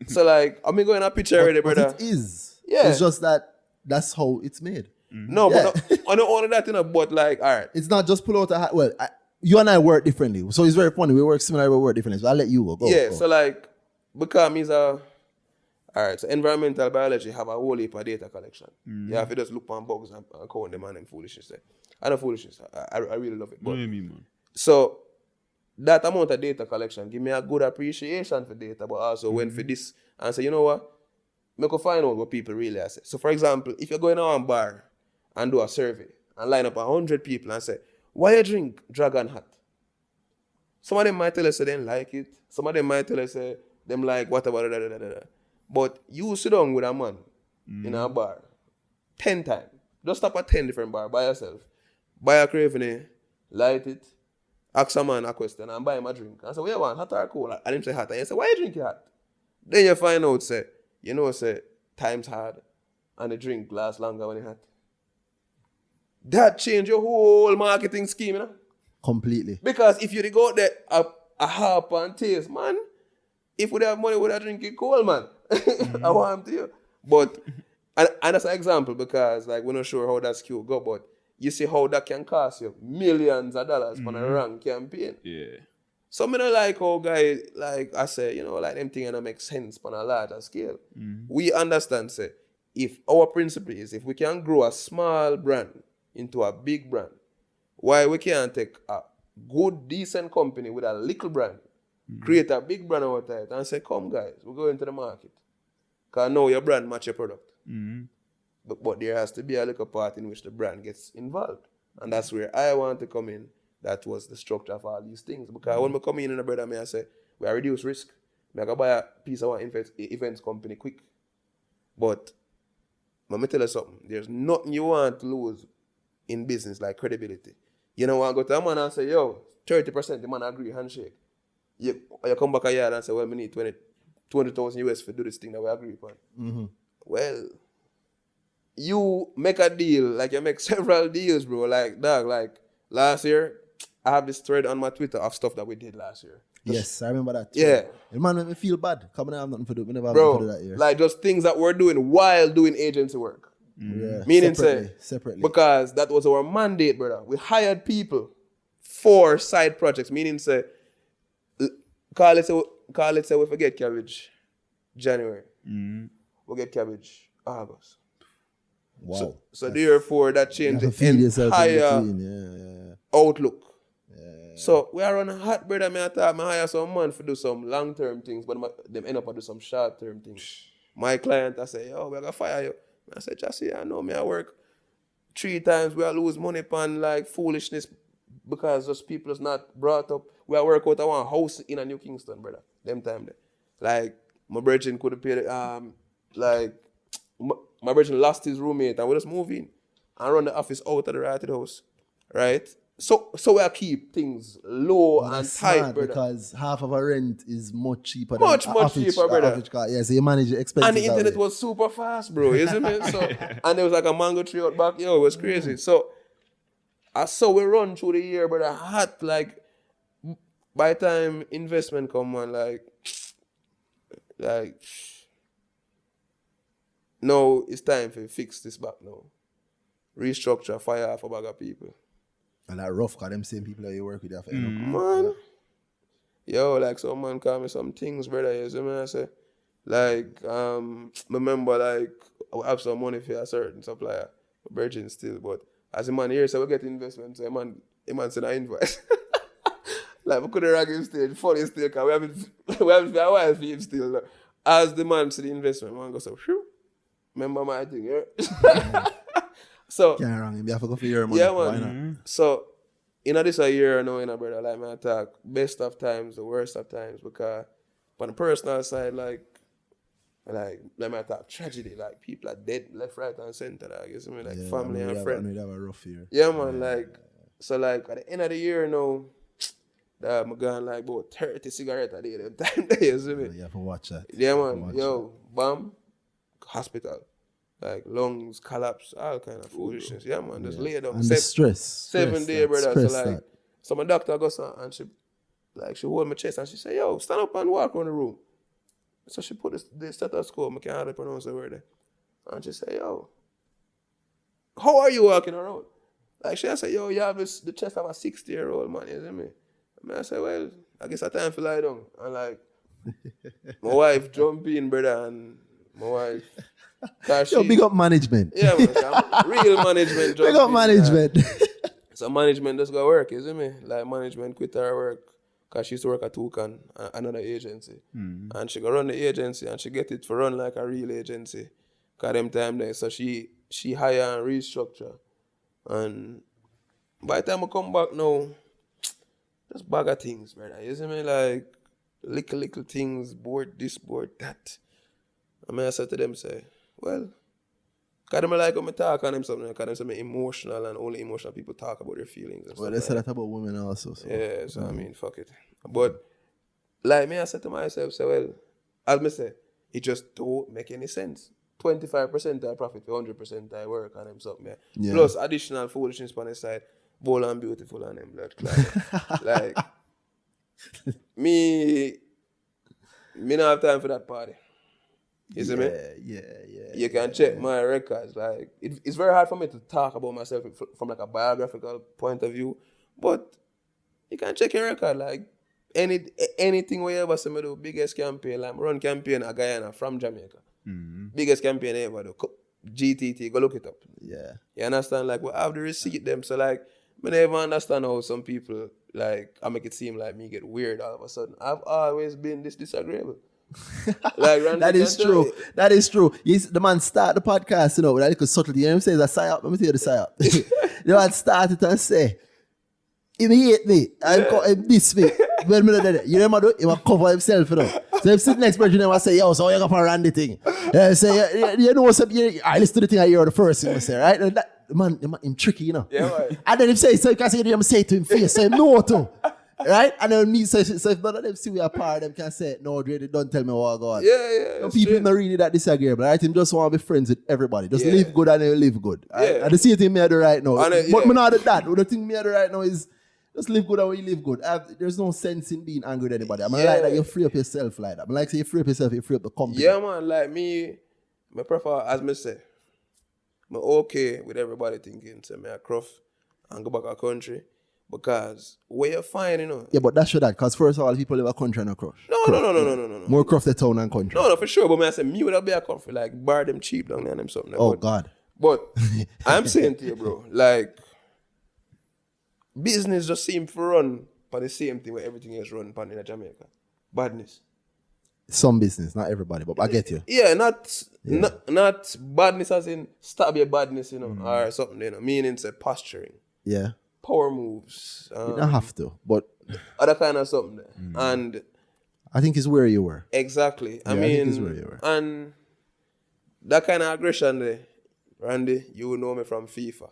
Speaker 3: So like, I'm going to picture already, brother.
Speaker 4: It is.
Speaker 3: Yeah.
Speaker 4: It's just that's how it's made.
Speaker 3: No, but I don't own that, but like, all right.
Speaker 4: It's not just pull out a hat. Well, you and I work differently. So it's very funny. We work similar, we work differently. So I'll let you go. Go.
Speaker 3: So like, because he's all right, so environmental biology have a whole heap of data collection. You have to just look on bugs and count them and foolishness. I know foolishness. I really love it. But,
Speaker 2: What do you mean, man?
Speaker 3: so that amount of data collection give me a good appreciation for data, but also when for this, and say, you know what? I can find out what people really are. So for example, if you're going to a bar and do a survey and line up 100 people and say, why you drink Dragon Hat? Some of them might tell us they didn't like it. Some of them might tell us them like whatever. But you sit down with a man in a bar 10 times. Just stop at 10 different bars by yourself. Buy a craving, light it, ask a man a question and buy him a drink. And say, what you want, hot or cold? And him say hot. And you say, why you drink it hot? Then you find out, say, time's hard and the drink lasts longer when it's hot. That change your whole marketing scheme,
Speaker 4: Completely.
Speaker 3: Because if you go out there a harp and taste, man, if we have money, we would drink it cold, man. I want him to you. But, and that's an example, because like we're not sure how that's cute go, but you see how that can cost you millions of dollars for a wrong campaign.
Speaker 2: Yeah.
Speaker 3: So me don't like how guy, like I say, like them things don't make sense on a larger scale. We understand, say, if our principle is, if we can grow a small brand into a big brand, why we can't take a good, decent company with a little brand, create a big brand out of it, and say, come guys, we're going to the market. Because now your brand match your product. But there has to be a little part in which the brand gets involved. And that's where I want to come in. That was the structure of all these things. Because when we come in a brother, I say, we reduce risk. I can buy a piece of our events company quick. But let me tell you something. There's nothing you want to lose in business like credibility. You know, I go to a man and say, yo, 30%, the man agree, handshake. You come back a year and say, well, we need 20,000 US to do this thing that we agree upon. Well, you make a deal, like you make several deals, bro. Like, dog, like last year, I have this thread on my Twitter of stuff that we did last year.
Speaker 4: Yes, I remember that.
Speaker 3: Yeah.
Speaker 4: The man made me feel bad. Come on, I have nothing to do. We never have
Speaker 3: Bro,
Speaker 4: nothing to do that year.
Speaker 3: like just things that we're doing while doing agency work.
Speaker 4: Yeah,
Speaker 3: Meaning
Speaker 4: separately.
Speaker 3: because that was our mandate, brother. We hired people for side projects. Meaning say, call it say we forget cabbage January. We get cabbage August.
Speaker 4: Wow.
Speaker 3: So therefore that changed
Speaker 4: You have to feed
Speaker 3: the
Speaker 4: yourself in
Speaker 3: entire
Speaker 4: between.
Speaker 3: outlook. So we are on a hot, brother. I thought I hire some man to do some long-term things, but them end up do some short-term things. My client, I say, yo, we're going to fire you. I said, just I know me, I work 3 times, we lose money upon like foolishness because those people is not brought up. We work out of one house in a New Kingston, brother. Them time there. Like, my brother could have paid, my brother lost his roommate and we just move in and run the office out of the rented house, right? So we keep things low and tight, brother.
Speaker 4: Because half of our rent is much cheaper
Speaker 3: Much cheaper, brother.
Speaker 4: Yeah, so you manage your expenses.
Speaker 3: And the internet was super fast, bro. You see me? So, and there was like a mango tree out back. Yo, it was crazy. So I saw we run through the year, brother. Hot, like, by the time investment come on, like, now it's time to fix this back now. Restructure, fire off a bag of people.
Speaker 4: And that rough, because them same people that you work with, have
Speaker 3: Man. Yo, like some man call me some things, brother. You see me? I say, like, remember, like, I have some money for a certain supplier, virgin still, but as a man here, so we get investment, so a man send an invoice. Like, we couldn't rag him still, funny still, because we haven't for a while for him still. As the man see the investment, man goes, phew, remember my thing, yeah? So,
Speaker 4: can't wrong him. You have to go for your money.
Speaker 3: yeah, man.
Speaker 4: Why not?
Speaker 3: So, this a year now, brother, like, man, I talk best of times, the worst of times, because on the personal side, like I talk tragedy, like, people are dead left, right, and center, like, you see me, like, family and friends.
Speaker 4: We have a rough year.
Speaker 3: Yeah, man, like, so, like, at the end of the year, now, I'm going, like, about 30 cigarettes a day, them time there, you see me?
Speaker 4: You have to watch that.
Speaker 3: Yeah, man, yo, bam, hospital. Like lungs collapse, all kind of foolishness. Yeah, man, just lay down.
Speaker 4: And the stress.
Speaker 3: 7 days, brother.
Speaker 4: Stress
Speaker 3: So like, so my doctor goes on and she hold my chest and she say, yo, stand up and walk around the room. So she put the stethoscope, I can't hardly pronounce the word there. And she say, yo, how are you walking around? Like she say, yo, you have the chest of a 60-year-old man, you see me? I say, well, I guess I time to lie down. And like, my wife jump in, brother, and my wife.
Speaker 4: Yo, big up management.
Speaker 3: Yeah, man. Real management.
Speaker 4: Big up management.
Speaker 3: So management just go work, you see me? Like management quit her work because she used to work at Toucan, another agency. And she go run the agency and she get it for run like a real agency. Because them time there. So she hire and restructure. And by the time I come back now, just bag of things, brother. You see me? Like little things, board this, board that. And I said to them, say, well, because I like when I talk on them something, because I'm emotional and only emotional people talk about their feelings. And
Speaker 4: well, they said that about women also. So.
Speaker 3: Yeah, so I mean, fuck it. But, like me, I said to myself, say, well, as me say, it just don't make any sense. 25% I profit, 100% I work on them something. Yeah. Plus additional foolishness on the side, bold and beautiful on them blood clot. Like, me not have time for that party. You see me?
Speaker 4: Yeah.
Speaker 3: You can check my records. Like it's very hard for me to talk about myself from like a biographical point of view, but you can check your record. Like anything we ever say me do, biggest campaign, like run campaign a Guyana from Jamaica. Biggest campaign ever do. GTT, go look it up.
Speaker 4: Yeah.
Speaker 3: You understand? Like we have the receipt them. So like I never understand how some people like I make it seem like me get weird all of a sudden. I've always been this disagreeable. Like
Speaker 4: that is true. That is true. The man start the podcast, with that little subtlety. You know what I'm saying? It's a psyop. Let me tell you the psyop. The man started and say, he hate me and diss me. When me do, you know what I do? He will cover himself, So if sit next person and say, yo, so you got to run the thing. Say, you know something, I listen to the thing I hear the first thing I say, right? And that, man, him tricky,
Speaker 3: Yeah, right.
Speaker 4: And then him say, so you can say, him say to him face, say no to. Right? And then me say, so if none of them see we are part, them can say, no, Dre, don't tell me what I got.
Speaker 3: Yeah.
Speaker 4: Some people not really that disagreeable, right? Him just want to be friends with everybody. Just live good and they live good. Right? And the same thing me I do right now. But me not do that. The thing me I do right now is just live good and we live good. There's no sense in being angry with anybody. I'm like that you free up yourself like that. I'm like say you free up yourself, you free up the company.
Speaker 3: Yeah, man. Like me prefer, as me say, I'm okay with everybody thinking, say me a cruff and go back a country. Because where you find,
Speaker 4: Yeah, but that's sure that. Because first of all, people live a country and a crush.
Speaker 3: No.
Speaker 4: More cruff the town and country.
Speaker 3: No, for sure. But I say, me would have be a country, like, bar them cheap down there and them something.
Speaker 4: Oh, God.
Speaker 3: But I'm saying to you, bro, like, business just seem to run by the same thing where everything is run in Jamaica. Badness.
Speaker 4: Some business, not everybody, but I get you.
Speaker 3: Yeah, not badness as in stab your badness, or something, meaning say posturing.
Speaker 4: Yeah.
Speaker 3: Power moves.
Speaker 4: You don't have to, but
Speaker 3: other kind of something there. And
Speaker 4: I think it's where you were.
Speaker 3: Exactly. I
Speaker 4: think
Speaker 3: mean,
Speaker 4: it's where you were.
Speaker 3: And that kind of aggression there, Randy, you will know me from FIFA.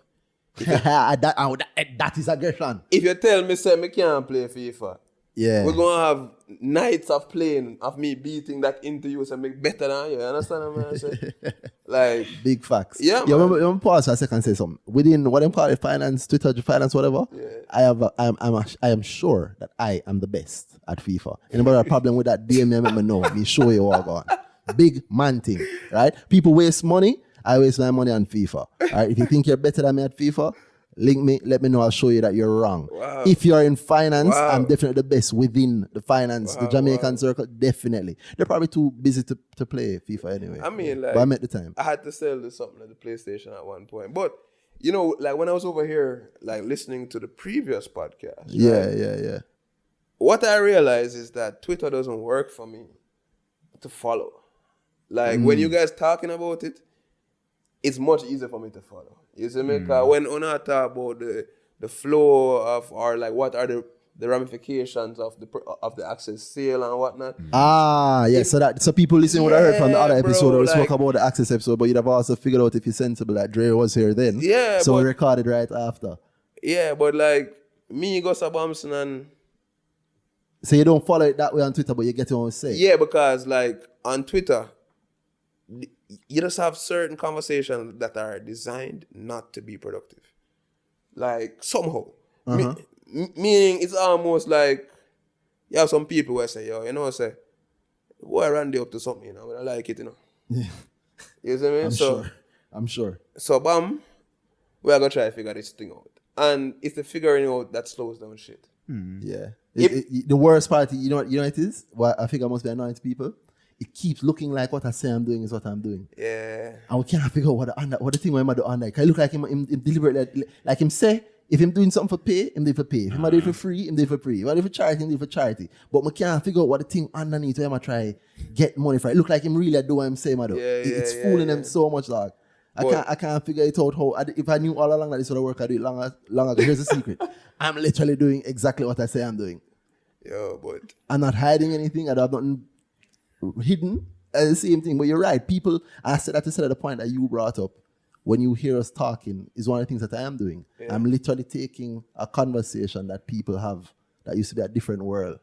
Speaker 4: that is aggression.
Speaker 3: If you tell me, say, me can't play FIFA,
Speaker 4: yeah,
Speaker 3: we're going to have nights of playing, of me beating that into you so make better than you. You understand what I'm saying? Like,
Speaker 4: big facts.
Speaker 3: Yeah,
Speaker 4: man. Let me pause for a second and say something. Within what I'm calling finance, Twitter, finance, whatever, I am sure that I am the best at FIFA. Anybody have a problem with that, DM me, let me know. Me show you what going on. Big man thing, right? People waste money. I waste my money on FIFA. All right? If you think you're better than me at FIFA, link me, let me know, I'll show you that you're wrong.
Speaker 3: Wow.
Speaker 4: If you're in finance, I'm definitely the best within the finance, the Jamaican circle, definitely. They're probably too busy to play FIFA anyway.
Speaker 3: I mean, like,
Speaker 4: but I met the time.
Speaker 3: I had to sell something at the PlayStation at one point. But, like when I was over here, like listening to the previous podcast.
Speaker 4: Yeah.
Speaker 3: What I realized is that Twitter doesn't work for me to follow. Like when you guys talking about it, it's much easier for me to follow. You see me? Because when I talk about the flow of, or like what are the ramifications of the access sale and whatnot.
Speaker 4: So people listen what I heard from the other episode,
Speaker 3: bro,
Speaker 4: we spoke about the access episode, but you'd have also figured out if you're sensible that Dre was here then.
Speaker 3: Yeah.
Speaker 4: So we recorded right after.
Speaker 3: Yeah, but like me, Gus Abamson and...
Speaker 4: So you don't follow it that way on Twitter, but you get what I'm saying?
Speaker 3: Yeah, because like on Twitter, you just have certain conversations that are designed not to be productive. Like somehow. Meaning it's almost like you have some people who say, say, boy, Randy up to something, I like it,
Speaker 4: Yeah.
Speaker 3: You see what I mean?
Speaker 4: I'm sure.
Speaker 3: So, bam, we are going to try to figure this thing out. And it's the figuring out that slows down shit.
Speaker 4: Yeah. The worst part, you know what it is? Well, I think I must be annoying to people. It keeps looking like what I say I'm doing is what I'm doing.
Speaker 3: Yeah.
Speaker 4: And we can't figure out what the thing I'm doing. Like, I look like him deliberately, like him say, if I'm doing something for pay, I'm doing for pay. If I'm doing it for free, I'm doing it for free. If I'm doing it for charity, I'm doing it for charity. But we can't figure out what the thing underneath where I'm try get money for. It look like him really do what I'm saying, man. It's fooling them so much, dog. I can't figure it out how. If I knew all along that this would work, I'd do it long ago. Here's the secret. I'm literally doing exactly what I say I'm doing.
Speaker 3: Yeah, but
Speaker 4: I'm not hiding anything. I have nothing hidden. The same thing. But you're right. People, I said that to say the point that you brought up. When you hear us talking, is one of the things that I am doing. Yeah. I'm literally taking a conversation that people have that used to be a different world,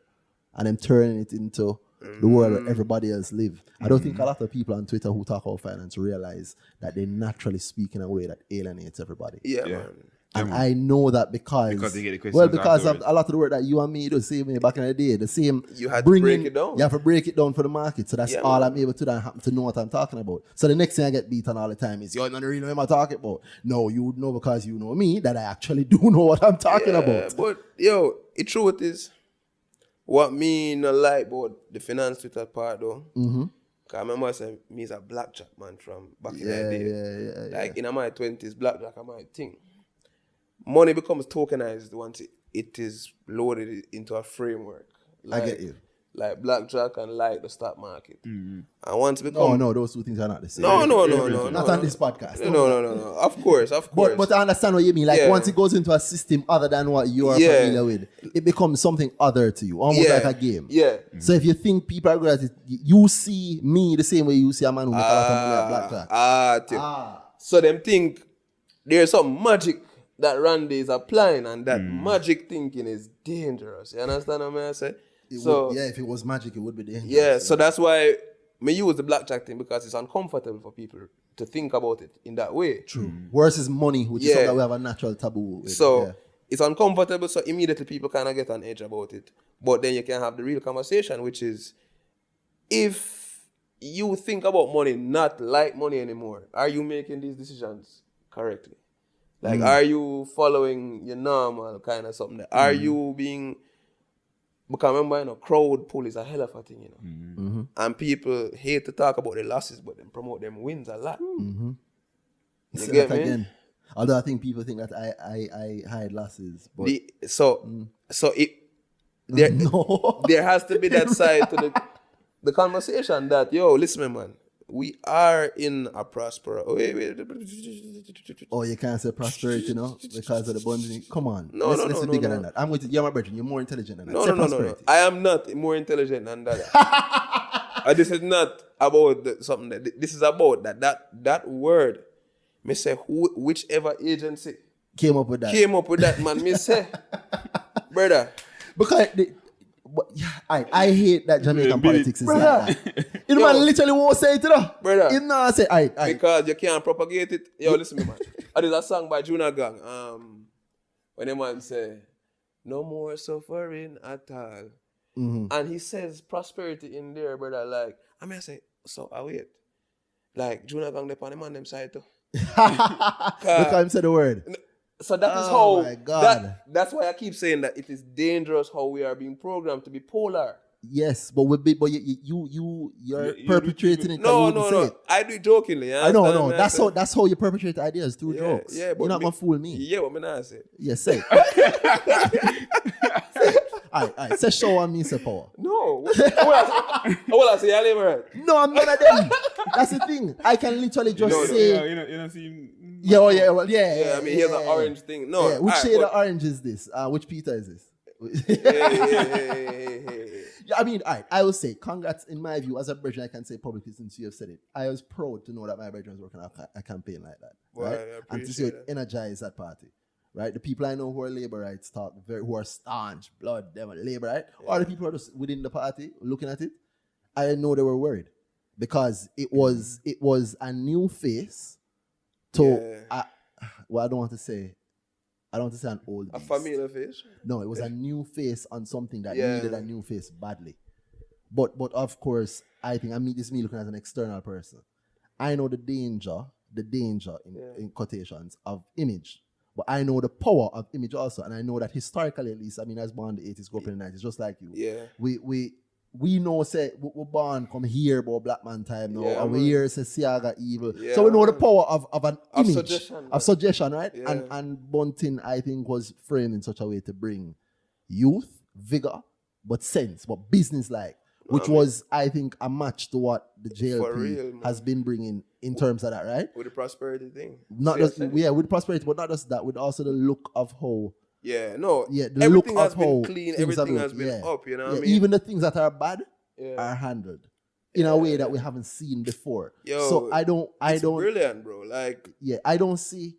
Speaker 4: and I'm turning it into the world where everybody else live. I don't think a lot of people on Twitter who talk about finance realize that they naturally speak in a way that alienates everybody.
Speaker 3: Yeah, man.
Speaker 4: And I know that because
Speaker 2: they get the questions
Speaker 4: because of a lot of the work that you and me do, same way back in the day, the same.
Speaker 3: You had to break it down.
Speaker 4: You have to break it down for the market. So that's all I'm able to do. I happen to know what I'm talking about. So the next thing I get beaten all the time is, you're not really know what I'm talking about. No, you would know because you know me that I actually do know what I'm talking about.
Speaker 3: But the truth is, What me no like about the finance Twitter part though,
Speaker 4: Mm-hmm.
Speaker 3: cause I remember I said me is a blackjack man from back in the
Speaker 4: Yeah,
Speaker 3: day.
Speaker 4: yeah.
Speaker 3: Like in my 20s, blackjack are my thing. Money becomes tokenized once it is loaded into a framework.
Speaker 4: I get you.
Speaker 3: Like blackjack and like the stock market.
Speaker 2: Mm-hmm.
Speaker 3: And once it becomes
Speaker 4: No, those two things are not the same.
Speaker 3: no,
Speaker 4: Not on this podcast.
Speaker 3: No. Of course.
Speaker 4: But I understand what you mean. Like
Speaker 3: Yeah.
Speaker 4: once it goes into a system other than what you are
Speaker 3: Yeah.
Speaker 4: familiar with, it becomes something other to you, almost like a game.
Speaker 3: Yeah.
Speaker 4: So if you think people are good at it, you see me the same way you see a man who make a lot of money at blackjack.
Speaker 3: So them think there's some magic that Randy is applying, and that magic thinking is dangerous. You understand what I say?
Speaker 4: If it was magic, it would be dangerous.
Speaker 3: Yeah, so that's why me use the blackjack thing, because it's uncomfortable for people to think about it in that way.
Speaker 4: True. Versus money, which is something that we have a natural taboo with.
Speaker 3: So it's uncomfortable, so immediately people kind of get on edge about it. But then you can have the real conversation, which is, if you think about money not like money anymore, are you making these decisions correctly? Like, are you following your normal kind of something? Are you being... Because remember, crowd pull is a hell of a thing, And people hate to talk about their losses, but then promote them wins a lot. You get me?
Speaker 4: Again. Although I think people think that I hide losses, but
Speaker 3: there has to be that side to the conversation that, yo, listen, man, we are in a prosperous...
Speaker 4: Oh, you can't say prosperity, because of the bundling. Come on.
Speaker 3: No,
Speaker 4: let's be bigger than that. I'm with you. You're my brother. You're more intelligent than that.
Speaker 3: No. I am not more intelligent than that. This is not about something that... This is about that word. Me say, whichever agency
Speaker 4: came up with that,
Speaker 3: man. Me say, brother.
Speaker 4: Because... I hate that Jamaican politics is like that. The man literally won't say it,
Speaker 3: Brother.
Speaker 4: He not say,
Speaker 3: because you can't propagate it. Yo, listen me, man. There's a song by Juna Gang. When the man say, no more suffering at all. And he says prosperity in there, brother. Like, I say, so I wait. Like, Juna Gang, they on the man them side too.
Speaker 4: Because him say the word.
Speaker 3: So that is how,
Speaker 4: my God.
Speaker 3: That's why I keep saying that it is dangerous how we are being programmed to be polar.
Speaker 4: Yes, but you're perpetrating it.
Speaker 3: No. I do it jokingly.
Speaker 4: I know. That's how you perpetrate ideas through jokes.
Speaker 3: Yeah, but
Speaker 4: you're not gonna fool me.
Speaker 3: Yeah, what me not say.
Speaker 4: Yes, say. Alright. Say show on me, say power.
Speaker 3: No. What I say, I live right.
Speaker 4: No, I'm none of them. That's the thing. I can literally just say.
Speaker 2: You know, see.
Speaker 4: Yeah.
Speaker 3: I mean, here's an orange thing. No.
Speaker 4: Yeah. Which shade of orange is this? Which Peter is this? Yeah, I mean, alright. I will say, congrats. In my view, as a brethren, I can say publicly since you have said it. I was proud to know that my brethren was working on a campaign like that,
Speaker 3: Well,
Speaker 4: right? And to see it energize that party. Right, the people I know who are labor rights talk who are staunch, blood, them are labor right, or the people who are just within the party looking at it. I know they were worried because it was a new face to well, I don't want to say an old beast.
Speaker 3: A familiar face.
Speaker 4: No, it was a new face on something that needed a new face badly. But of course, I think this is me looking as an external person. I know the danger in quotations of image. But I know the power of image also, and I know that historically, at least, I was born in the 80s, grew up in the 90s, just like you.
Speaker 3: Yeah.
Speaker 4: We know, say, we're born come here about Black Man time now, and we hear, say, Siaga evil.
Speaker 3: Yeah,
Speaker 4: so we know the power of an image,
Speaker 3: suggestion,
Speaker 4: right?
Speaker 3: Yeah.
Speaker 4: And Bunting, I think, was framed in such a way to bring youth, vigor, but sense, but business-like, which was, I think, a match to what the JLP has been bringing in terms of that, right?
Speaker 3: With the prosperity thing.
Speaker 4: With prosperity, but not just that, with also the look of how.
Speaker 3: Yeah, no.
Speaker 4: Yeah, the
Speaker 3: everything
Speaker 4: look
Speaker 3: has
Speaker 4: of
Speaker 3: been
Speaker 4: how
Speaker 3: clean, everything has been up, you know what I mean?
Speaker 4: Even the things that are bad are handled in a way that we haven't seen before.
Speaker 3: Yo,
Speaker 4: so I don't
Speaker 3: brilliant, bro. Like,
Speaker 4: yeah, I don't see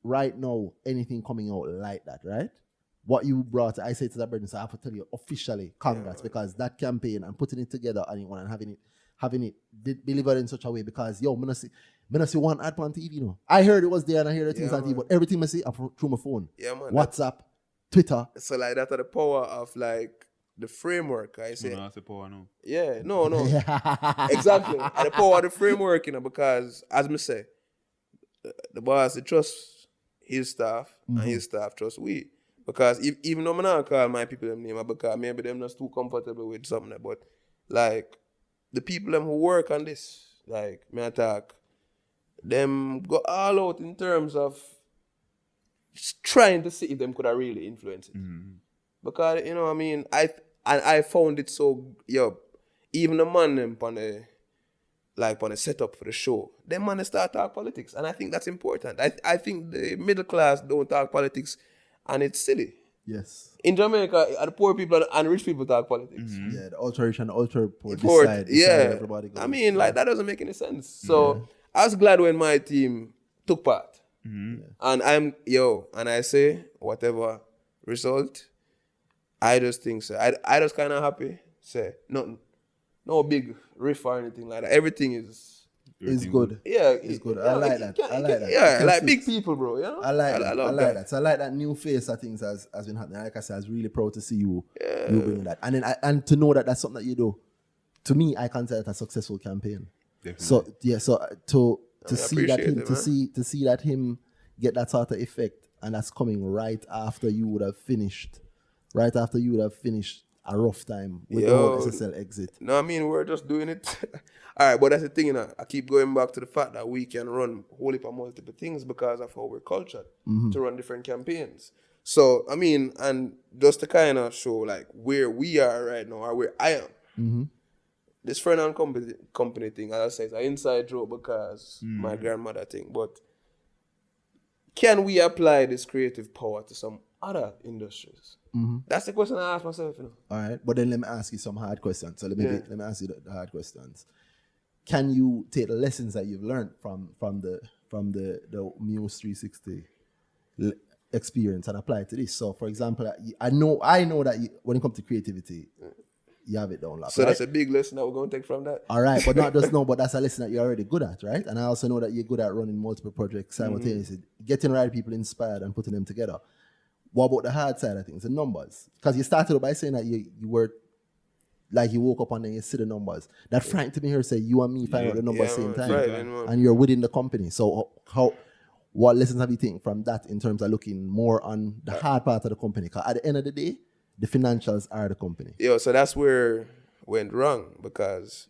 Speaker 4: right now anything coming out like that, right? What you brought, I say to that brother, so I have to tell you officially, congrats, because that campaign and putting it together and having it delivered in such a way, because yo, me not see one ad on TV, I heard it was there and I hear the things on TV, but everything I see through my phone.
Speaker 3: Yeah, man.
Speaker 4: WhatsApp, Twitter.
Speaker 3: So like that are the power of like the framework, I say.
Speaker 2: No, that's the power, no.
Speaker 3: Yeah, no. Exactly. And the power of the framework, because as me say, the boss he trust his staff and his staff trust we. Because even though I'm not call my people them name, because maybe them not too comfortable with something, but like the people them who work on this, like me attack, them go all out in terms of trying to see if them could have really influenced it. Because you know what I mean, I found it so even the man them on the setup for the show, them man they start talk politics, and I think that's important. I think the middle class don't talk politics, and it's silly.
Speaker 4: Yes.
Speaker 3: In Jamaica, the poor people and rich people talk politics.
Speaker 4: Yeah, the ultra rich and the ultra poor
Speaker 3: Poor,
Speaker 4: decide where everybody goes.
Speaker 3: I mean, like that doesn't make any sense. So I was glad when my team took part, and I say whatever result, I just think so. I just kind of happy. Say nothing, no big riff or anything like that. Everything is
Speaker 4: good.
Speaker 3: Yeah,
Speaker 4: it's good. I like that. I like that.
Speaker 3: Yeah, like big people, bro. You know?
Speaker 4: I like that.
Speaker 3: I
Speaker 4: I
Speaker 3: love
Speaker 4: like
Speaker 3: that.
Speaker 4: that. So I like that new face that things has been happening. Like I said, I was really proud to see you bringing that, and then and to know that that's something that you do. To me, I consider it a successful campaign.
Speaker 2: Definitely.
Speaker 4: So yeah, so to see that
Speaker 3: appreciate
Speaker 4: him
Speaker 3: it,
Speaker 4: to see that him get that sort of effect, and that's coming right after you would have finished a rough time with the whole SSL exit.
Speaker 3: No, I mean, we're just doing it. All right, but that's the thing, you know. I keep going back to the fact that we can run a whole heap of multiple things because of how we're cultured to run different campaigns. So, I mean, and just to kind of show, like, where we are right now or where I am, this Fren and Company thing, as I say, it's an inside joke because my grandmother thing, but can we apply this creative power to some other industries? That's the question I ask myself, you know.
Speaker 4: All right, but then let me ask you some hard questions. So let me ask you the hard questions. Can you take the lessons that you've learned from the Muse 360 experience and apply it to this? So, for example, I know that when it comes to creativity, you have it down locked.
Speaker 3: So
Speaker 4: right?
Speaker 3: that's a big lesson that we're going to take from that.
Speaker 4: All right, but not just but that's a lesson that you're already good at, right? And I also know that you're good at running multiple projects simultaneously, getting the right people inspired and putting them together. What about the hard side of things, the numbers? Because you started by saying that you were, like you woke up and then you see the numbers. That frightened me here say you and me find out the numbers same time.
Speaker 3: Right,
Speaker 4: and you're within the company. So what lessons have you taken from that in terms of looking more on the hard part of the company? Because at the end of the day, the financials are the company.
Speaker 3: So that's where it went wrong, because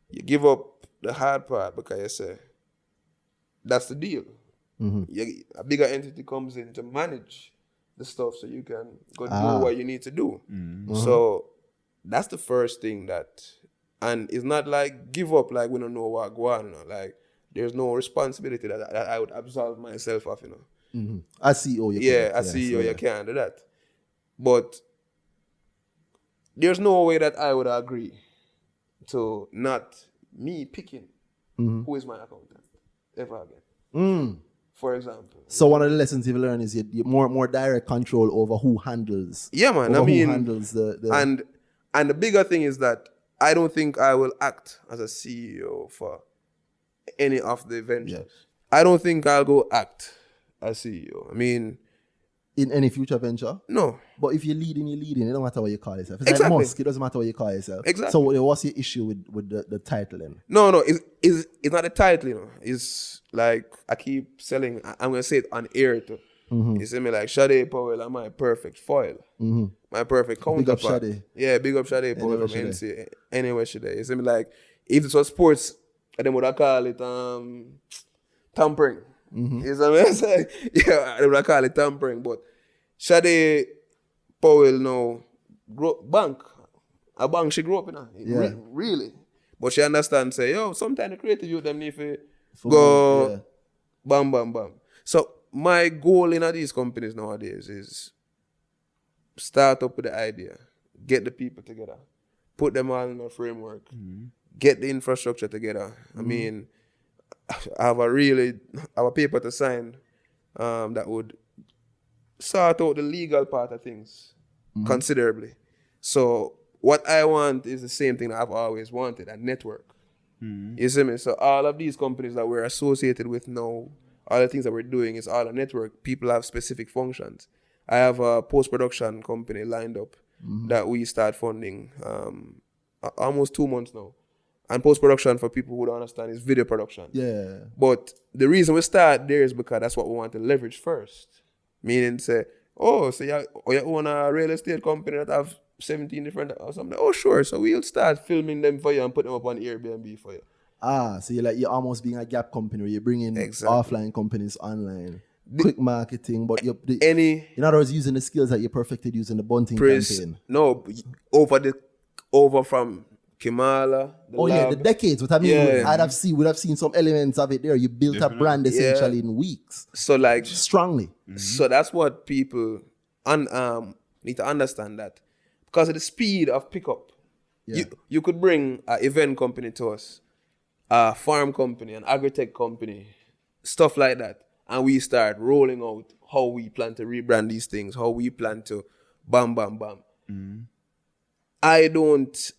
Speaker 3: you give up the hard part because you say, that's the deal. A bigger entity comes in to manage the stuff so you can go do what you need to do. So that's the first thing and it's not like give up like we don't know what go on, you know? Like there's no responsibility that I would absolve myself of, you know.
Speaker 4: As CEO,
Speaker 3: you can't do that. But there's no way that I would agree to not me picking who is my accountant ever again. For example.
Speaker 4: So one of the lessons you've learned is you more direct control over who handles.
Speaker 3: Yeah, man.
Speaker 4: Who handles the
Speaker 3: and the bigger thing is that I don't think I will act as a CEO for any of the ventures.
Speaker 4: Yes.
Speaker 3: I don't think I'll go act as CEO. I mean,
Speaker 4: in any future venture?
Speaker 3: No.
Speaker 4: But if you're leading, you're leading. It don't matter what you call yourself. It's
Speaker 3: Exactly.
Speaker 4: like Musk. It doesn't matter what you call yourself.
Speaker 3: Exactly.
Speaker 4: So what's your issue with the title then?
Speaker 3: No. It's not a title, you know. It's like I keep selling. I'm going to say it on air too. You see me like Sade Powell are my perfect foil. My perfect counterpart.
Speaker 4: Big up Sade.
Speaker 3: Yeah, big up Sade Powell from
Speaker 4: Sade.
Speaker 3: NC. Anywhere Sade. You see me like, if this was sports, they would have call it tampering. You see what I'm saying? Yeah, they would have call it tampering. But Sade Powell now a bank she grew up in.
Speaker 4: Yeah.
Speaker 3: Really. But she understands, say, sometimes the creative youth them need to go bam. So my goal in these companies nowadays is start up with the idea, get the people together, put them all in a framework, get the infrastructure together. I mean, I have a paper to sign that would sort out the legal part of things considerably. So what I want is the same thing that I've always wanted, a network. You see me? So all of these companies that we're associated with now, all the things that we're doing is all a network. People have specific functions. I have a post-production company lined up that we start funding almost 2 months now. And post-production, for people who don't understand, is video production.
Speaker 4: Yeah.
Speaker 3: But the reason we start there is because that's what we want to leverage first. Meaning, say, oh, so you own a real estate company that have 17 different or something. Oh, sure. So we'll start filming them for you and put them up on Airbnb for you.
Speaker 4: So you're almost being a gap company where you're bringing
Speaker 3: Exactly.
Speaker 4: offline companies online. Quick marketing, but
Speaker 3: In
Speaker 4: other words, using the skills that you perfected using the bunting campaign.
Speaker 3: No, over from Kimala.
Speaker 4: The decades. What I mean,
Speaker 3: Yeah.
Speaker 4: we'd have seen some elements of it there. You built a brand essentially in weeks.
Speaker 3: So like
Speaker 4: Strongly.
Speaker 3: So that's what people need to understand, that because of the speed of pickup, you could bring an event company to us, a farm company, an agri-tech company, stuff like that, and we start rolling out how we plan to rebrand these things, how we plan to bam.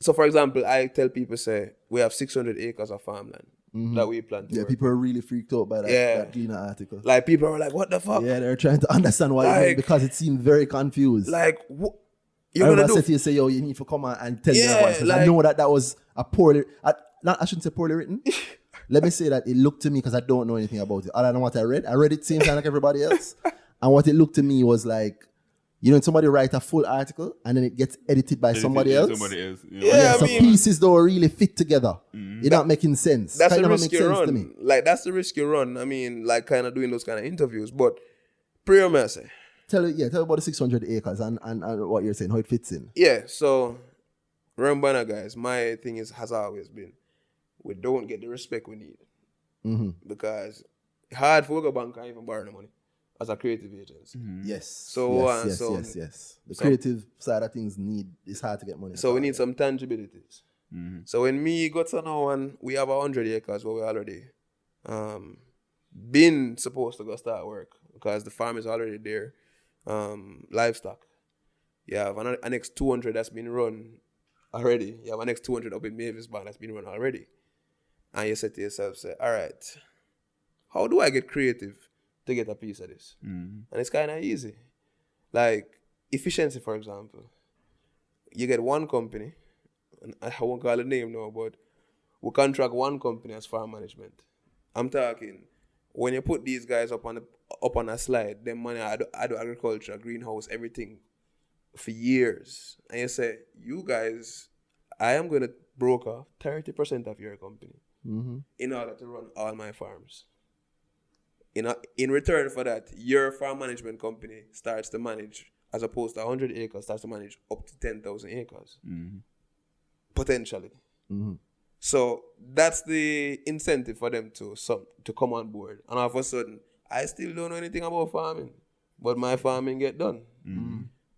Speaker 3: So for example, I tell people, say, we have 600 acres of farmland that we plan to work.
Speaker 4: People are really freaked out by that Gleaner article.
Speaker 3: Like, people are like, what the fuck?
Speaker 4: Yeah, they're trying to understand why it means, because it seemed very confused.
Speaker 3: Like,
Speaker 4: you're going to say, yo, you need to come out and tell me about it. I know that was a poorly, I shouldn't say poorly written. Let me say that it looked to me, because I don't know anything about it. I don't know what I read. I read it same time like everybody else. And what it looked to me was like, somebody write a full article and then it gets edited by somebody else. So pieces don't really fit together. It's not making sense.
Speaker 3: That's the risk you run. Like, that's the risk you run. I mean, like, kind of doing those kind of interviews. But, prior mercy.
Speaker 4: Tell about the 600 acres and what you're saying, how it fits in.
Speaker 3: Yeah, so, remember, guys, my thing has always been, we don't get the respect we need. Because it's hard for a bank and even borrow the money as a creative agency.
Speaker 4: Yes.
Speaker 3: Yes.
Speaker 4: The creative side of things it's hard to get money.
Speaker 3: So we need some tangibilities. So when me got to now and we have 100 acres where we already been supposed to go start work, because the farm is already there. Livestock. You have an next 200 that's been run already. You have an next 200 up in Mavis Bank that's been run already. And you say to yourself, all right, how do I get creative to get a piece of this? And it's kind of easy. Like, efficiency, for example. You get one company, and I won't call the name now, but we contract one company as farm management. I'm talking, when you put these guys up on a slide, them money, I do agriculture, greenhouse, everything for years. And you say, you guys, I am going to broker 30% of your company in order to run all my farms. In return for that, your farm management company starts to manage, as opposed to 100 acres, starts to manage up to 10,000 acres. Potentially. So that's the incentive for them to come on board. And all of a sudden, I still don't know anything about farming, but my farming get done.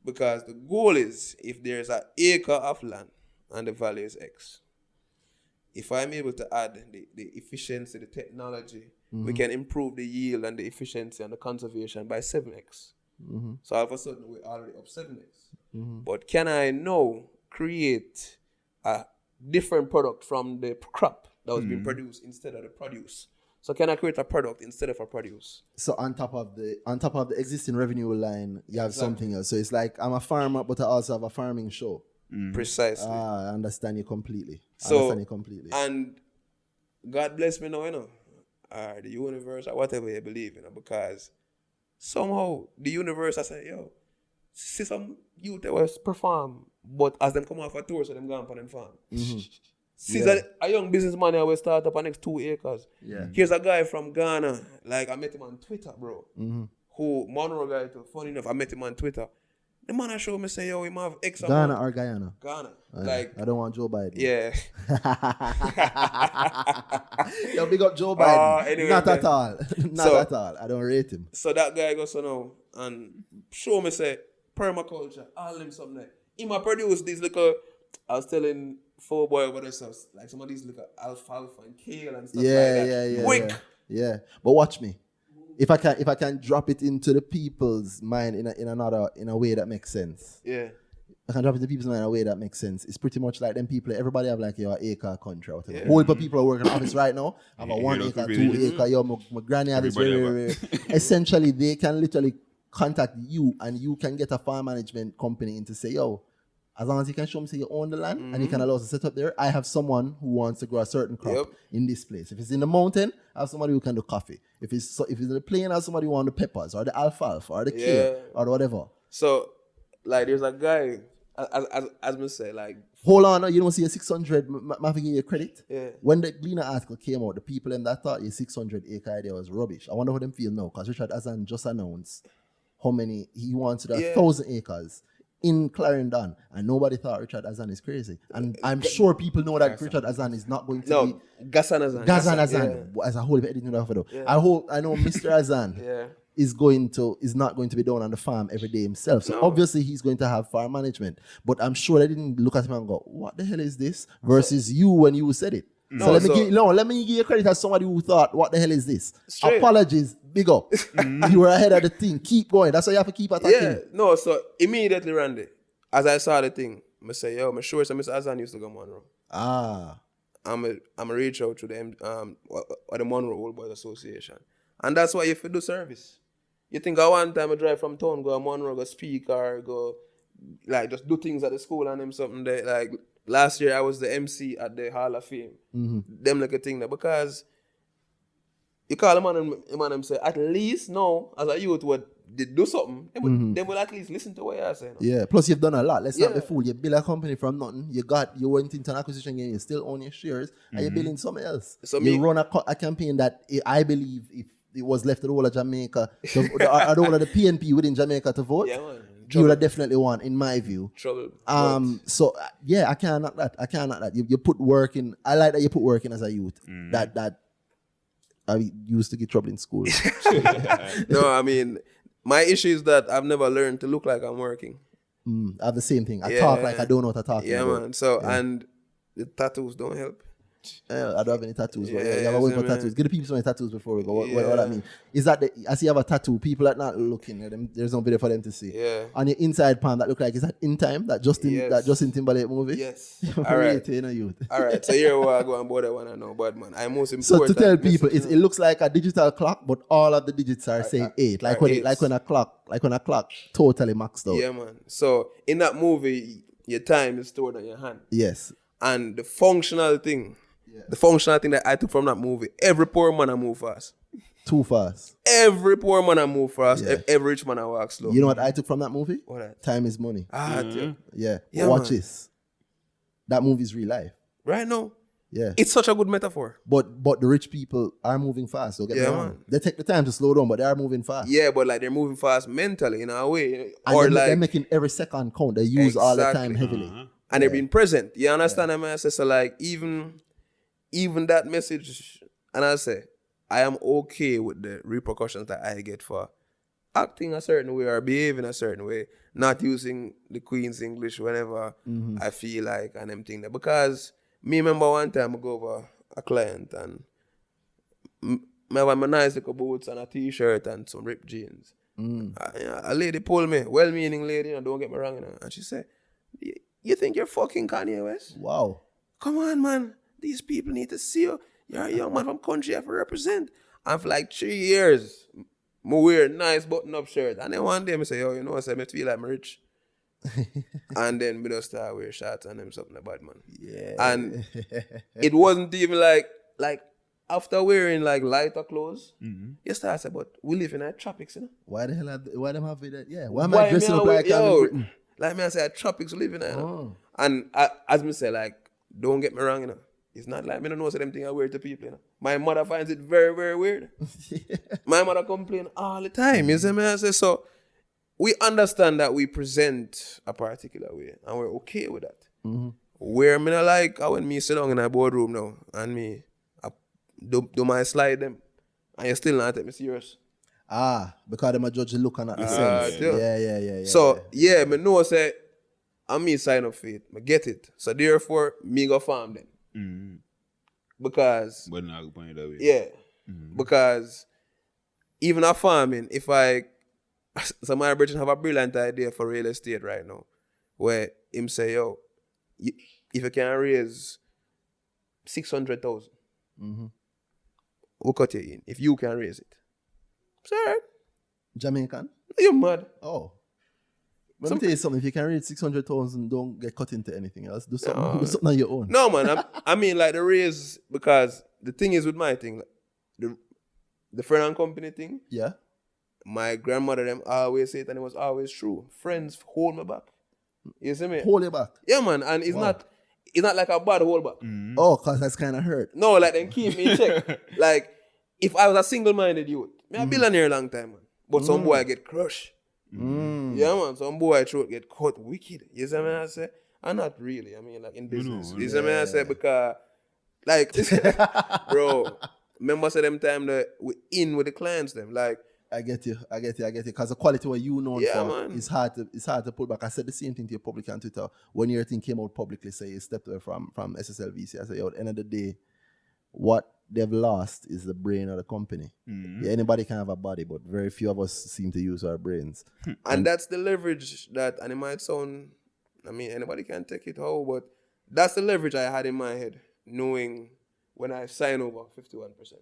Speaker 3: Because the goal is, if there's an acre of land and the value is X, if I'm able to add the efficiency, the technology, we can improve the yield and the efficiency and the conservation by 7x. So all of a sudden, we're already up 7x. But can I now create a different product from the crop that was being produced instead of the produce? So can I create a product instead of a produce?
Speaker 4: So on top of the existing revenue line, you have something else. So it's like, I'm a farmer, but I also have a farming show.
Speaker 3: Precisely.
Speaker 4: I understand you completely.
Speaker 3: And God bless me now, or the universe, or whatever you believe, because somehow the universe, I say, yo, see some youth that was perform, but as them come off a tour, so them gone on them farm. See a young businessman that will start up on next 2 acres. Here's a guy from Ghana, like, I met him on Twitter, bro. Who, Monroe guy too, funny enough, I met him on Twitter. The man I show me say, yo, he might have X amount.
Speaker 4: Ghana or Guyana?
Speaker 3: Ghana.
Speaker 4: I don't want Joe Biden.
Speaker 3: Yeah.
Speaker 4: Yo, big up Joe Biden.
Speaker 3: Anyway,
Speaker 4: Not at all. Not at all. I don't rate him.
Speaker 3: So that guy goes now and show me, say, permaculture, all them something like. He might produce these little, I was telling 4boy over there, stuff, like some of these little alfalfa and kale and stuff like that. Quick.
Speaker 4: Yeah. But watch me. If I can drop it into the people's mind in a way that makes sense.
Speaker 3: Yeah.
Speaker 4: I can drop it into people's mind in a way that makes sense. It's pretty much like them people, everybody have like your acre country or whatever. Whole heap of people are working in office right now. Have a 1 acre, 2 acre, yo, my granny has this very. Essentially, they can literally contact you and you can get a farm management company in to say, yo, As long as you can show me say you own the land and you can allow us to set up there, I have someone who wants to grow a certain crop in this place. If it's in the mountain, I have somebody who can do coffee. If it's in the plain, I have somebody who wants the peppers or the alfalfa or the kale or whatever.
Speaker 3: So, like, there's a guy, as me say, like...
Speaker 4: Hold on, you don't see a 600, I give you credit?
Speaker 3: Yeah.
Speaker 4: When the Gleaner article came out, the people in that thought your 600 acre idea was rubbish. I wonder how them feel now, because Richard Azan just announced how many he wants to do 1,000 acres in Clarendon, and nobody thought Richard Azan is crazy. And I'm sure people know that Richard Azan is not going to be...
Speaker 3: Ghassan Azan.
Speaker 4: Ghassan Azan. As a whole, if editing that though. I know Mr. Azan is not going to be down on the farm every day himself. So obviously he's going to have farm management. But I'm sure they didn't look at him and go, what the hell is this? Versus you when you said it. Let me give you credit as somebody who thought, what the hell is this?
Speaker 3: Straight.
Speaker 4: Apologies, big up. You were ahead of the thing. Keep going. That's why you have to keep attacking.
Speaker 3: Yeah, no, so immediately, Randy, as I saw the thing, I say, yo, I'm sure Mr. Azan used to go Monroe. I'm a reach out to them, or the Monroe Old Boys Association. And that's why you have to do service. You think at one time I drive from town, go to Monroe, go speak, or go, like, just do things at the school and them something that, like, last year I was the MC at the Hall of Fame. Them like a thing there, because you call them and say, at least now, as a youth, what they do something, they will at least listen to what you're saying.
Speaker 4: Yeah, plus you've done a lot. Let's not be fool. You build a company from nothing. You went into an acquisition game, you still own your shares, and you're building something else. So you run a campaign that I believe if it was left to the whole of Jamaica, the whole of the PNP within Jamaica to vote, you would have definitely won, in my view.
Speaker 3: Trouble.
Speaker 4: So I can't knock that. You put work in. I like that you put work in as a youth. That I used to get trouble in school.
Speaker 3: No, I mean, my issue is that I've never learned to look like I'm working.
Speaker 4: I have the same thing. I talk like I don't know what to talk about.
Speaker 3: Yeah, man. So, and the tattoos don't help.
Speaker 4: I don't have any tattoos, but you have a way for tattoos. Give the people some tattoos before we go. What I mean is that I see you have a tattoo. People are not looking at them. There's no video for them to see.
Speaker 3: Yeah.
Speaker 4: On your inside palm, that look like, is that In Time? That Justin Timberlake movie?
Speaker 3: Yes. All right. All right. So here we are going about that one. I know, but man, I'm most important.
Speaker 4: So to tell people, it looks like a digital clock, but all of the digits are saying 8. Like when a clock totally maxed out.
Speaker 3: Yeah, man. So in that movie, your time is stored on your hand.
Speaker 4: Yes.
Speaker 3: And the functional thing. The functional thing that I took from that movie, every poor man I move fast.
Speaker 4: Too fast.
Speaker 3: Every poor man I move fast. Yeah. Every rich man I walk slow.
Speaker 4: You know what I took from that movie?
Speaker 3: What that?
Speaker 4: Time is money. Yeah. Watch this. That movie is real life.
Speaker 3: Right now.
Speaker 4: Yeah.
Speaker 3: It's such a good metaphor.
Speaker 4: But the rich people are moving fast. Don't get me wrong. Man. They take the time to slow down, but they are moving fast.
Speaker 3: Yeah, but like they're moving fast mentally in a way.
Speaker 4: And or they're making every second count. They use all the time heavily.
Speaker 3: And they're being present. You understand what I say? So like even that message, and I say, I am okay with the repercussions that I get for acting a certain way or behaving a certain way, not using the Queen's English whenever I feel like and them thing there. Because me remember one time I go over a client and I have my nice little boots and a t-shirt and some ripped jeans. A lady pulled me, well-meaning lady, don't get me wrong, and she said, you think you're fucking Kanye West?
Speaker 4: Wow.
Speaker 3: Come on, man. These people need to see you. You're a young man from country you have to represent. And for like 3 years, I wear a nice button-up shirt. And then one day I say, yo, you know what I feel like I'm rich. And then I just start wear shorts and them something about, man.
Speaker 4: Yeah.
Speaker 3: And it wasn't even like after wearing like lighter clothes, you start to say, but we live in the tropics, you know?
Speaker 4: Why the hell why them have that? Yeah. Why am I dressing up like I'm in Britain?
Speaker 3: Like me, I say, tropics living there, you know? And as me say, like, don't get me wrong, you know? It's not like me don't know so them things I wear to people, you know. My mother finds it very, very weird. My mother complain all the time. You see me? I say, so we understand that we present a particular way and we're okay with that. Where me not like when me sit down in a boardroom now and me do my slide them and you still not take me serious.
Speaker 4: Because them a judge the look and not the sense. Yeah.
Speaker 3: So me know say and me sign up for it. I get it. So therefore me go farm them. Because
Speaker 2: but not point it that way.
Speaker 3: Yeah. Because even at farming, if some of my brethren have a brilliant idea for real estate right now, where him say, yo, if you can raise 600,000, we'll cut you in. If you can raise it. Sir.
Speaker 4: Jamaican?
Speaker 3: You're mad.
Speaker 4: Oh. Let me tell you something. If you can reach 600,000, don't get cut into anything else. Do something, do something on your own.
Speaker 3: No, man. I mean, like the raise, because the thing is with my thing, like, the Fren and Company thing.
Speaker 4: Yeah.
Speaker 3: My grandmother them always say it, and it was always true. Friends hold me back. You see me?
Speaker 4: Hold it back.
Speaker 3: Yeah, man. And it's not like a bad hold back.
Speaker 4: Oh, because that's kind of hurt.
Speaker 3: No, like then keep me in check. Like if I was a single-minded youth, me a billionaire long time, man. But some boy get crushed. Yeah, man. Some boy throat get cut wicked. You see me? I say, and not really. I mean, like in business. You see me? I say because, like, bro. Remember, say them time that we in with the clients, them like.
Speaker 4: I get you. Because the quality what you know for
Speaker 3: man.
Speaker 4: is hard to put back. I said the same thing to you publicly on Twitter. When your thing came out publicly, say you stepped away from SSLV.ja. I said, yo, at the end of the day, what they've lost is the brain of the company. Yeah, anybody can have a body, but very few of us seem to use our brains.
Speaker 3: And that's the leverage that, and it might sound, I mean, anybody can take it how, but that's the leverage I had in my head, knowing when I sign over 51%.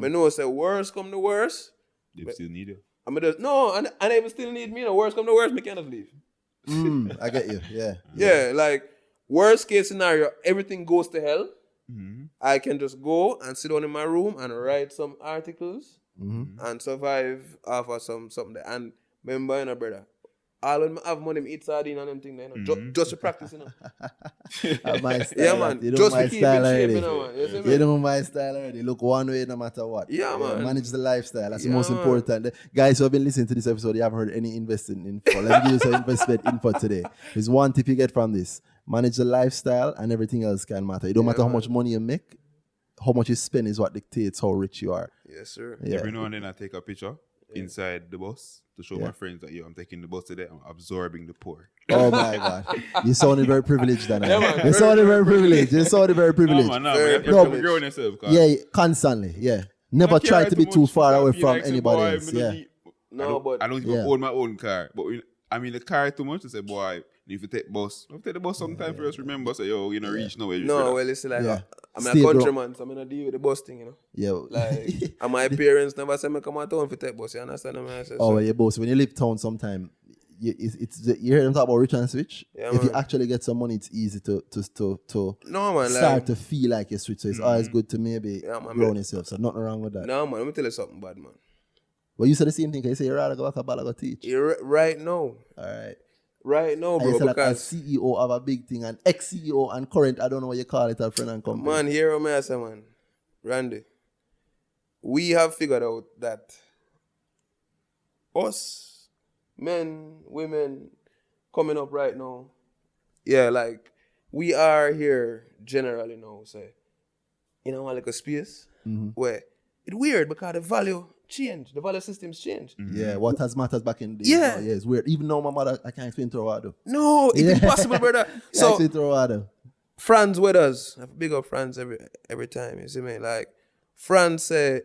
Speaker 3: I know say worst come to worst.
Speaker 2: They still need you.
Speaker 3: I mean, no, and they even still need me. No, worst come to worst, me cannot leave.
Speaker 4: I get you.
Speaker 3: Yeah, like worst case scenario, everything goes to hell. I can just go and sit down in my room and write some articles and survive off of something there. And remember, you know, brother, all when I have money, I eat sardine and them things, you know, just to practice, you know.
Speaker 4: My style,
Speaker 3: Yeah, man.
Speaker 4: You
Speaker 3: Just
Speaker 4: know my
Speaker 3: to keep
Speaker 4: style
Speaker 3: in shape,
Speaker 4: already.
Speaker 3: you know, man. You see me?
Speaker 4: You know my style already. Look one way no matter what.
Speaker 3: Yeah, man.
Speaker 4: Manage the lifestyle. That's the
Speaker 3: Yeah,
Speaker 4: most
Speaker 3: man.
Speaker 4: important. The guys who have been listening to this episode, you haven't heard any investing info. Let me give you some investment info today. There's one tip you get from this. Manage the lifestyle and everything else can matter. It don't matter how much money you make. How much you spend is what dictates how rich you are.
Speaker 3: Yes, sir.
Speaker 4: Yeah.
Speaker 2: Every now and then I take a picture inside the bus to show my friends that, yo, I'm taking the bus today. I'm absorbing the poor.
Speaker 4: Oh my God. You sounded very privileged, Danhai.
Speaker 3: man.
Speaker 4: You sounded very privileged. You sounded very privileged.
Speaker 2: No, man,
Speaker 3: Very
Speaker 2: you have to
Speaker 3: privileged.
Speaker 2: grow on yourself. 'cause
Speaker 4: Yeah, constantly. Yeah. Never
Speaker 2: I
Speaker 4: try
Speaker 2: care
Speaker 4: to be too
Speaker 2: much
Speaker 4: far
Speaker 2: because
Speaker 4: away
Speaker 2: me
Speaker 4: from
Speaker 2: like, say,
Speaker 4: anybody
Speaker 2: boy,
Speaker 4: else.
Speaker 2: me
Speaker 4: Yeah.
Speaker 2: don't need-
Speaker 3: No, but
Speaker 2: I don't even
Speaker 4: Yeah.
Speaker 2: own my own car. But I mean, the car too much to say, boy, if you take bus, if you take the bus sometime for us, remember, say, yo, you know, reach nowhere.
Speaker 3: no, well, it's like,
Speaker 4: Yeah.
Speaker 3: I'm
Speaker 4: Stay
Speaker 3: a
Speaker 4: broke.
Speaker 3: countryman, so I'm going to deal with the bus thing, you know.
Speaker 4: Yeah.
Speaker 3: Like, and my parents never say me come out town for take bus, you understand what I say?
Speaker 4: Oh, well, yeah, boss. When you leave town sometime, you hear them talk about rich and switch.
Speaker 3: Yeah,
Speaker 4: if you
Speaker 3: man.
Speaker 4: actually get some money, it's easy to
Speaker 3: No, man,
Speaker 4: start
Speaker 3: like,
Speaker 4: to feel like you're switch. So it's always good to maybe
Speaker 3: Yeah, man,
Speaker 4: grow
Speaker 3: man.
Speaker 4: on yourself. So nothing wrong with that.
Speaker 3: no, man, let me tell you something bad, man.
Speaker 4: Well, you said the same thing. Can you say you'd rather go back a ball go teach?
Speaker 3: Right now,
Speaker 4: All
Speaker 3: right now,
Speaker 4: right. I
Speaker 3: bro,
Speaker 4: said like a
Speaker 3: because,
Speaker 4: CEO of a big thing, and ex-CEO and current, I don't know what you call it, a friend and company.
Speaker 3: man, here what I say, man. Randy, we have figured out that us, men, women, coming up right now, yeah, like, we are here generally now, say, in our like a space where it's weird because the value systems change.
Speaker 4: Yeah, what has matters back in the day.
Speaker 3: Yeah.
Speaker 4: Yeah, it's weird. Even now, my mother, I can't explain to her what I do.
Speaker 3: No, it's impossible, brother.
Speaker 4: Can't
Speaker 3: So,
Speaker 4: explain to her what I do.
Speaker 3: Franz with us. I big up Franz every time. You see me? Like, Franz said,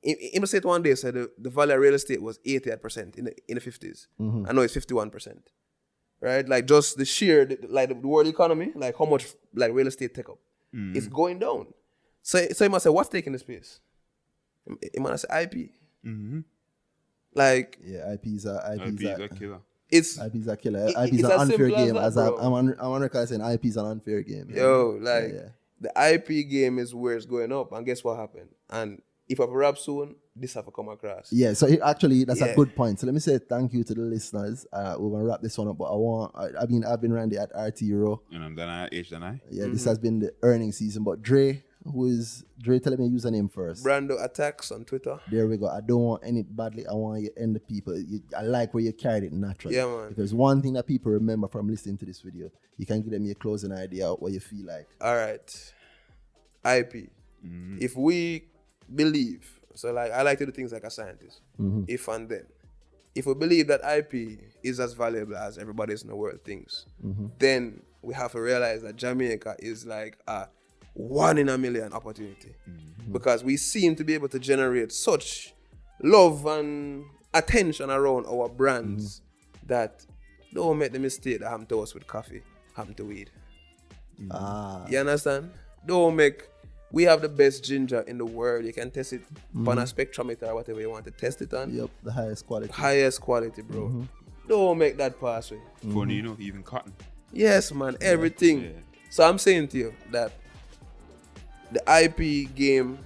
Speaker 3: he said one day, said the value of real estate was 88% in the 50s. I know it's 51%. Right? Like, just the sheer, like, the world economy, like, how much, like, real estate take up. It's going down. So he must say, what's taking the space? He must say IP. Like,
Speaker 4: Yeah, IPs are
Speaker 2: a killer.
Speaker 3: it's,
Speaker 4: IPs are killer.
Speaker 3: It-
Speaker 4: IPs
Speaker 3: it's
Speaker 4: are
Speaker 3: as
Speaker 4: unfair
Speaker 3: simple as
Speaker 4: game.
Speaker 3: that,
Speaker 4: As
Speaker 3: bro.
Speaker 4: I'm on record saying IPs are an unfair game. Yeah.
Speaker 3: yo, like,
Speaker 4: Yeah.
Speaker 3: the IP game is where it's going up. And guess what happened? And if I rap soon, this have to come across.
Speaker 4: Yeah, so actually that's a
Speaker 3: Yeah.
Speaker 4: good point. So let me say thank you to the listeners. We're gonna wrap this one up, but I've been Randy at RT Euro.
Speaker 2: And I'm Danhai, Danhai.
Speaker 4: Yeah, this has been the earnings season. But Dre, tell me your username first.
Speaker 3: Brando Attacks on Twitter.
Speaker 4: There we go. I don't want any badly. I want you to end the people. I like where you carried it naturally.
Speaker 3: Yeah, man.
Speaker 4: Because one thing that people remember from listening to this video, you can give them your closing idea of what you feel like.
Speaker 3: All right. IP. If we believe, so like I like to do things like a scientist. If and then. If we believe that IP is as valuable as everybody else in the world thinks, then we have to realize that Jamaica is like a 1 in a million opportunity. Because we seem to be able to generate such love and attention around our brands that don't make the mistake that happened to us with coffee, happened to weed. You understand? We have the best ginger in the world. You can test it on a spectrometer or whatever you want to test it on.
Speaker 4: Yep, the highest quality.
Speaker 3: Highest quality, bro. Don't make that pass way.
Speaker 2: Funny enough, even cotton.
Speaker 3: Yes, man, everything.
Speaker 2: Yeah.
Speaker 3: So I'm saying to you that the IP game,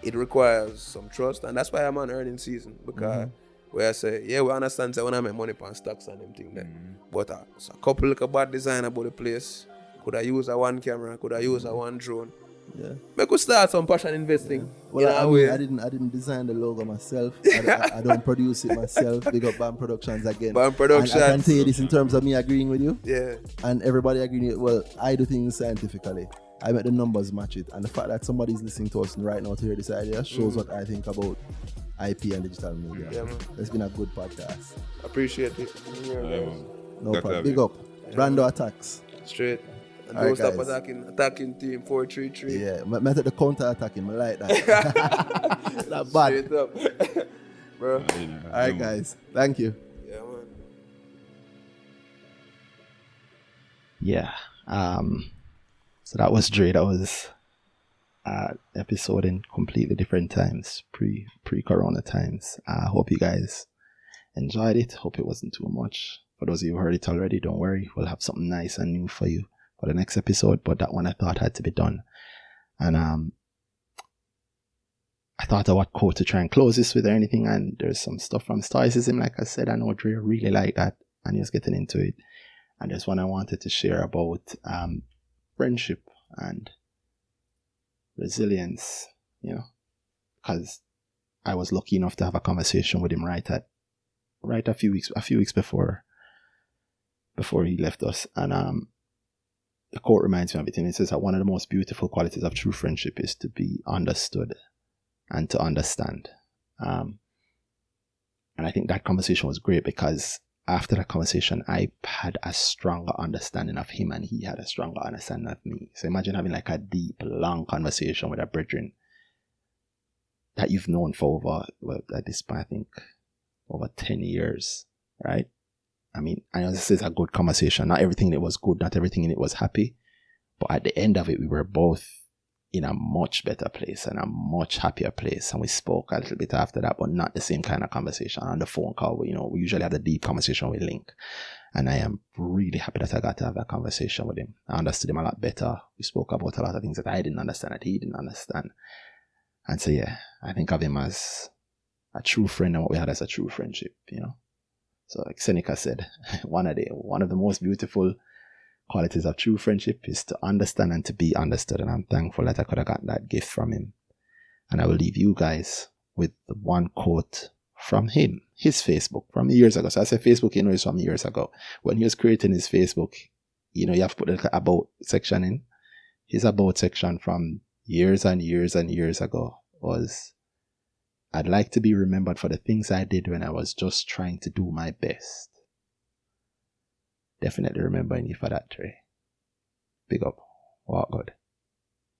Speaker 3: it requires some trust, and that's why I'm on earning season, because where I say, yeah, we understand that when I make money on stocks and them thing there, but so a couple look a bad design about the place. Could I use a one camera? Could I use a one drone?
Speaker 4: Yeah.
Speaker 3: I could start some passion investing.
Speaker 4: Well,
Speaker 3: in
Speaker 4: I
Speaker 3: a
Speaker 4: mean,
Speaker 3: way.
Speaker 4: I didn't design the logo myself. I don't produce it myself. Big up Bam Productions again.
Speaker 3: Bam Productions.
Speaker 4: And I can say this in terms of me agreeing with you.
Speaker 3: Yeah.
Speaker 4: And everybody agreeing with you. Well, I do things scientifically. I make the numbers match it. And the fact that somebody's listening to us right now to hear this idea shows what I think about IP and digital media.
Speaker 3: Yeah, man.
Speaker 4: It's been a good podcast.
Speaker 3: Appreciate it.
Speaker 4: No problem. Big up. Brando attacks.
Speaker 3: Straight. And
Speaker 4: All
Speaker 3: don't
Speaker 4: right,
Speaker 3: stop
Speaker 4: guys.
Speaker 3: attacking team 433.
Speaker 4: Yeah, method the counter attacking. I like that. Not bad.
Speaker 3: Straight up. Bro.
Speaker 4: All right, guys. Thank you.
Speaker 3: Yeah, man.
Speaker 1: Yeah. So that was Dre. That was episode in completely different times, pre-corona times. I hope you guys enjoyed it. Hope it wasn't too much. For those of you who heard it already, don't worry. We'll have something nice and new for you for the next episode. But that one I thought had to be done. And I thought of what quote to try and close this with or anything. And there's some stuff from Stoicism. Like I said, I know Dre really like that. And he was getting into it. And there's one I wanted to share about friendship and resilience, you know, because I was lucky enough to have a conversation with him right a few weeks before he left us. And the quote reminds me of it, and it says that one of the most beautiful qualities of true friendship is to be understood and to understand. And I think that conversation was great because after that conversation, I had a stronger understanding of him and he had a stronger understanding of me. So imagine having like a deep, long conversation with a brethren that you've known for over, at this point, I think, over 10 years, right? I mean, I know this is a good conversation. Not everything in it was good, not everything in it was happy. But at the end of it, we were both in a much better place and a much happier place. And we spoke a little bit after that, but not the same kind of conversation on the phone call. We usually have the deep conversation with Link. And I am really happy that I got to have that conversation with him. I understood him a lot better. We spoke about a lot of things that I didn't understand, that he didn't understand. And so, yeah, I think of him as a true friend and what we had as a true friendship, you know. So like Seneca said, one of the most beautiful qualities of true friendship is to understand and to be understood. And I'm thankful that I could have gotten that gift from him. And I will leave you guys with the one quote from him, his Facebook from years ago. So I say Facebook, it's from years ago. When he was creating his Facebook, you have to put the about section in. His about section from years and years and years ago was, I'd like to be remembered for the things I did when I was just trying to do my best. Definitely remembering you for that, Trey. Big up. Walk good.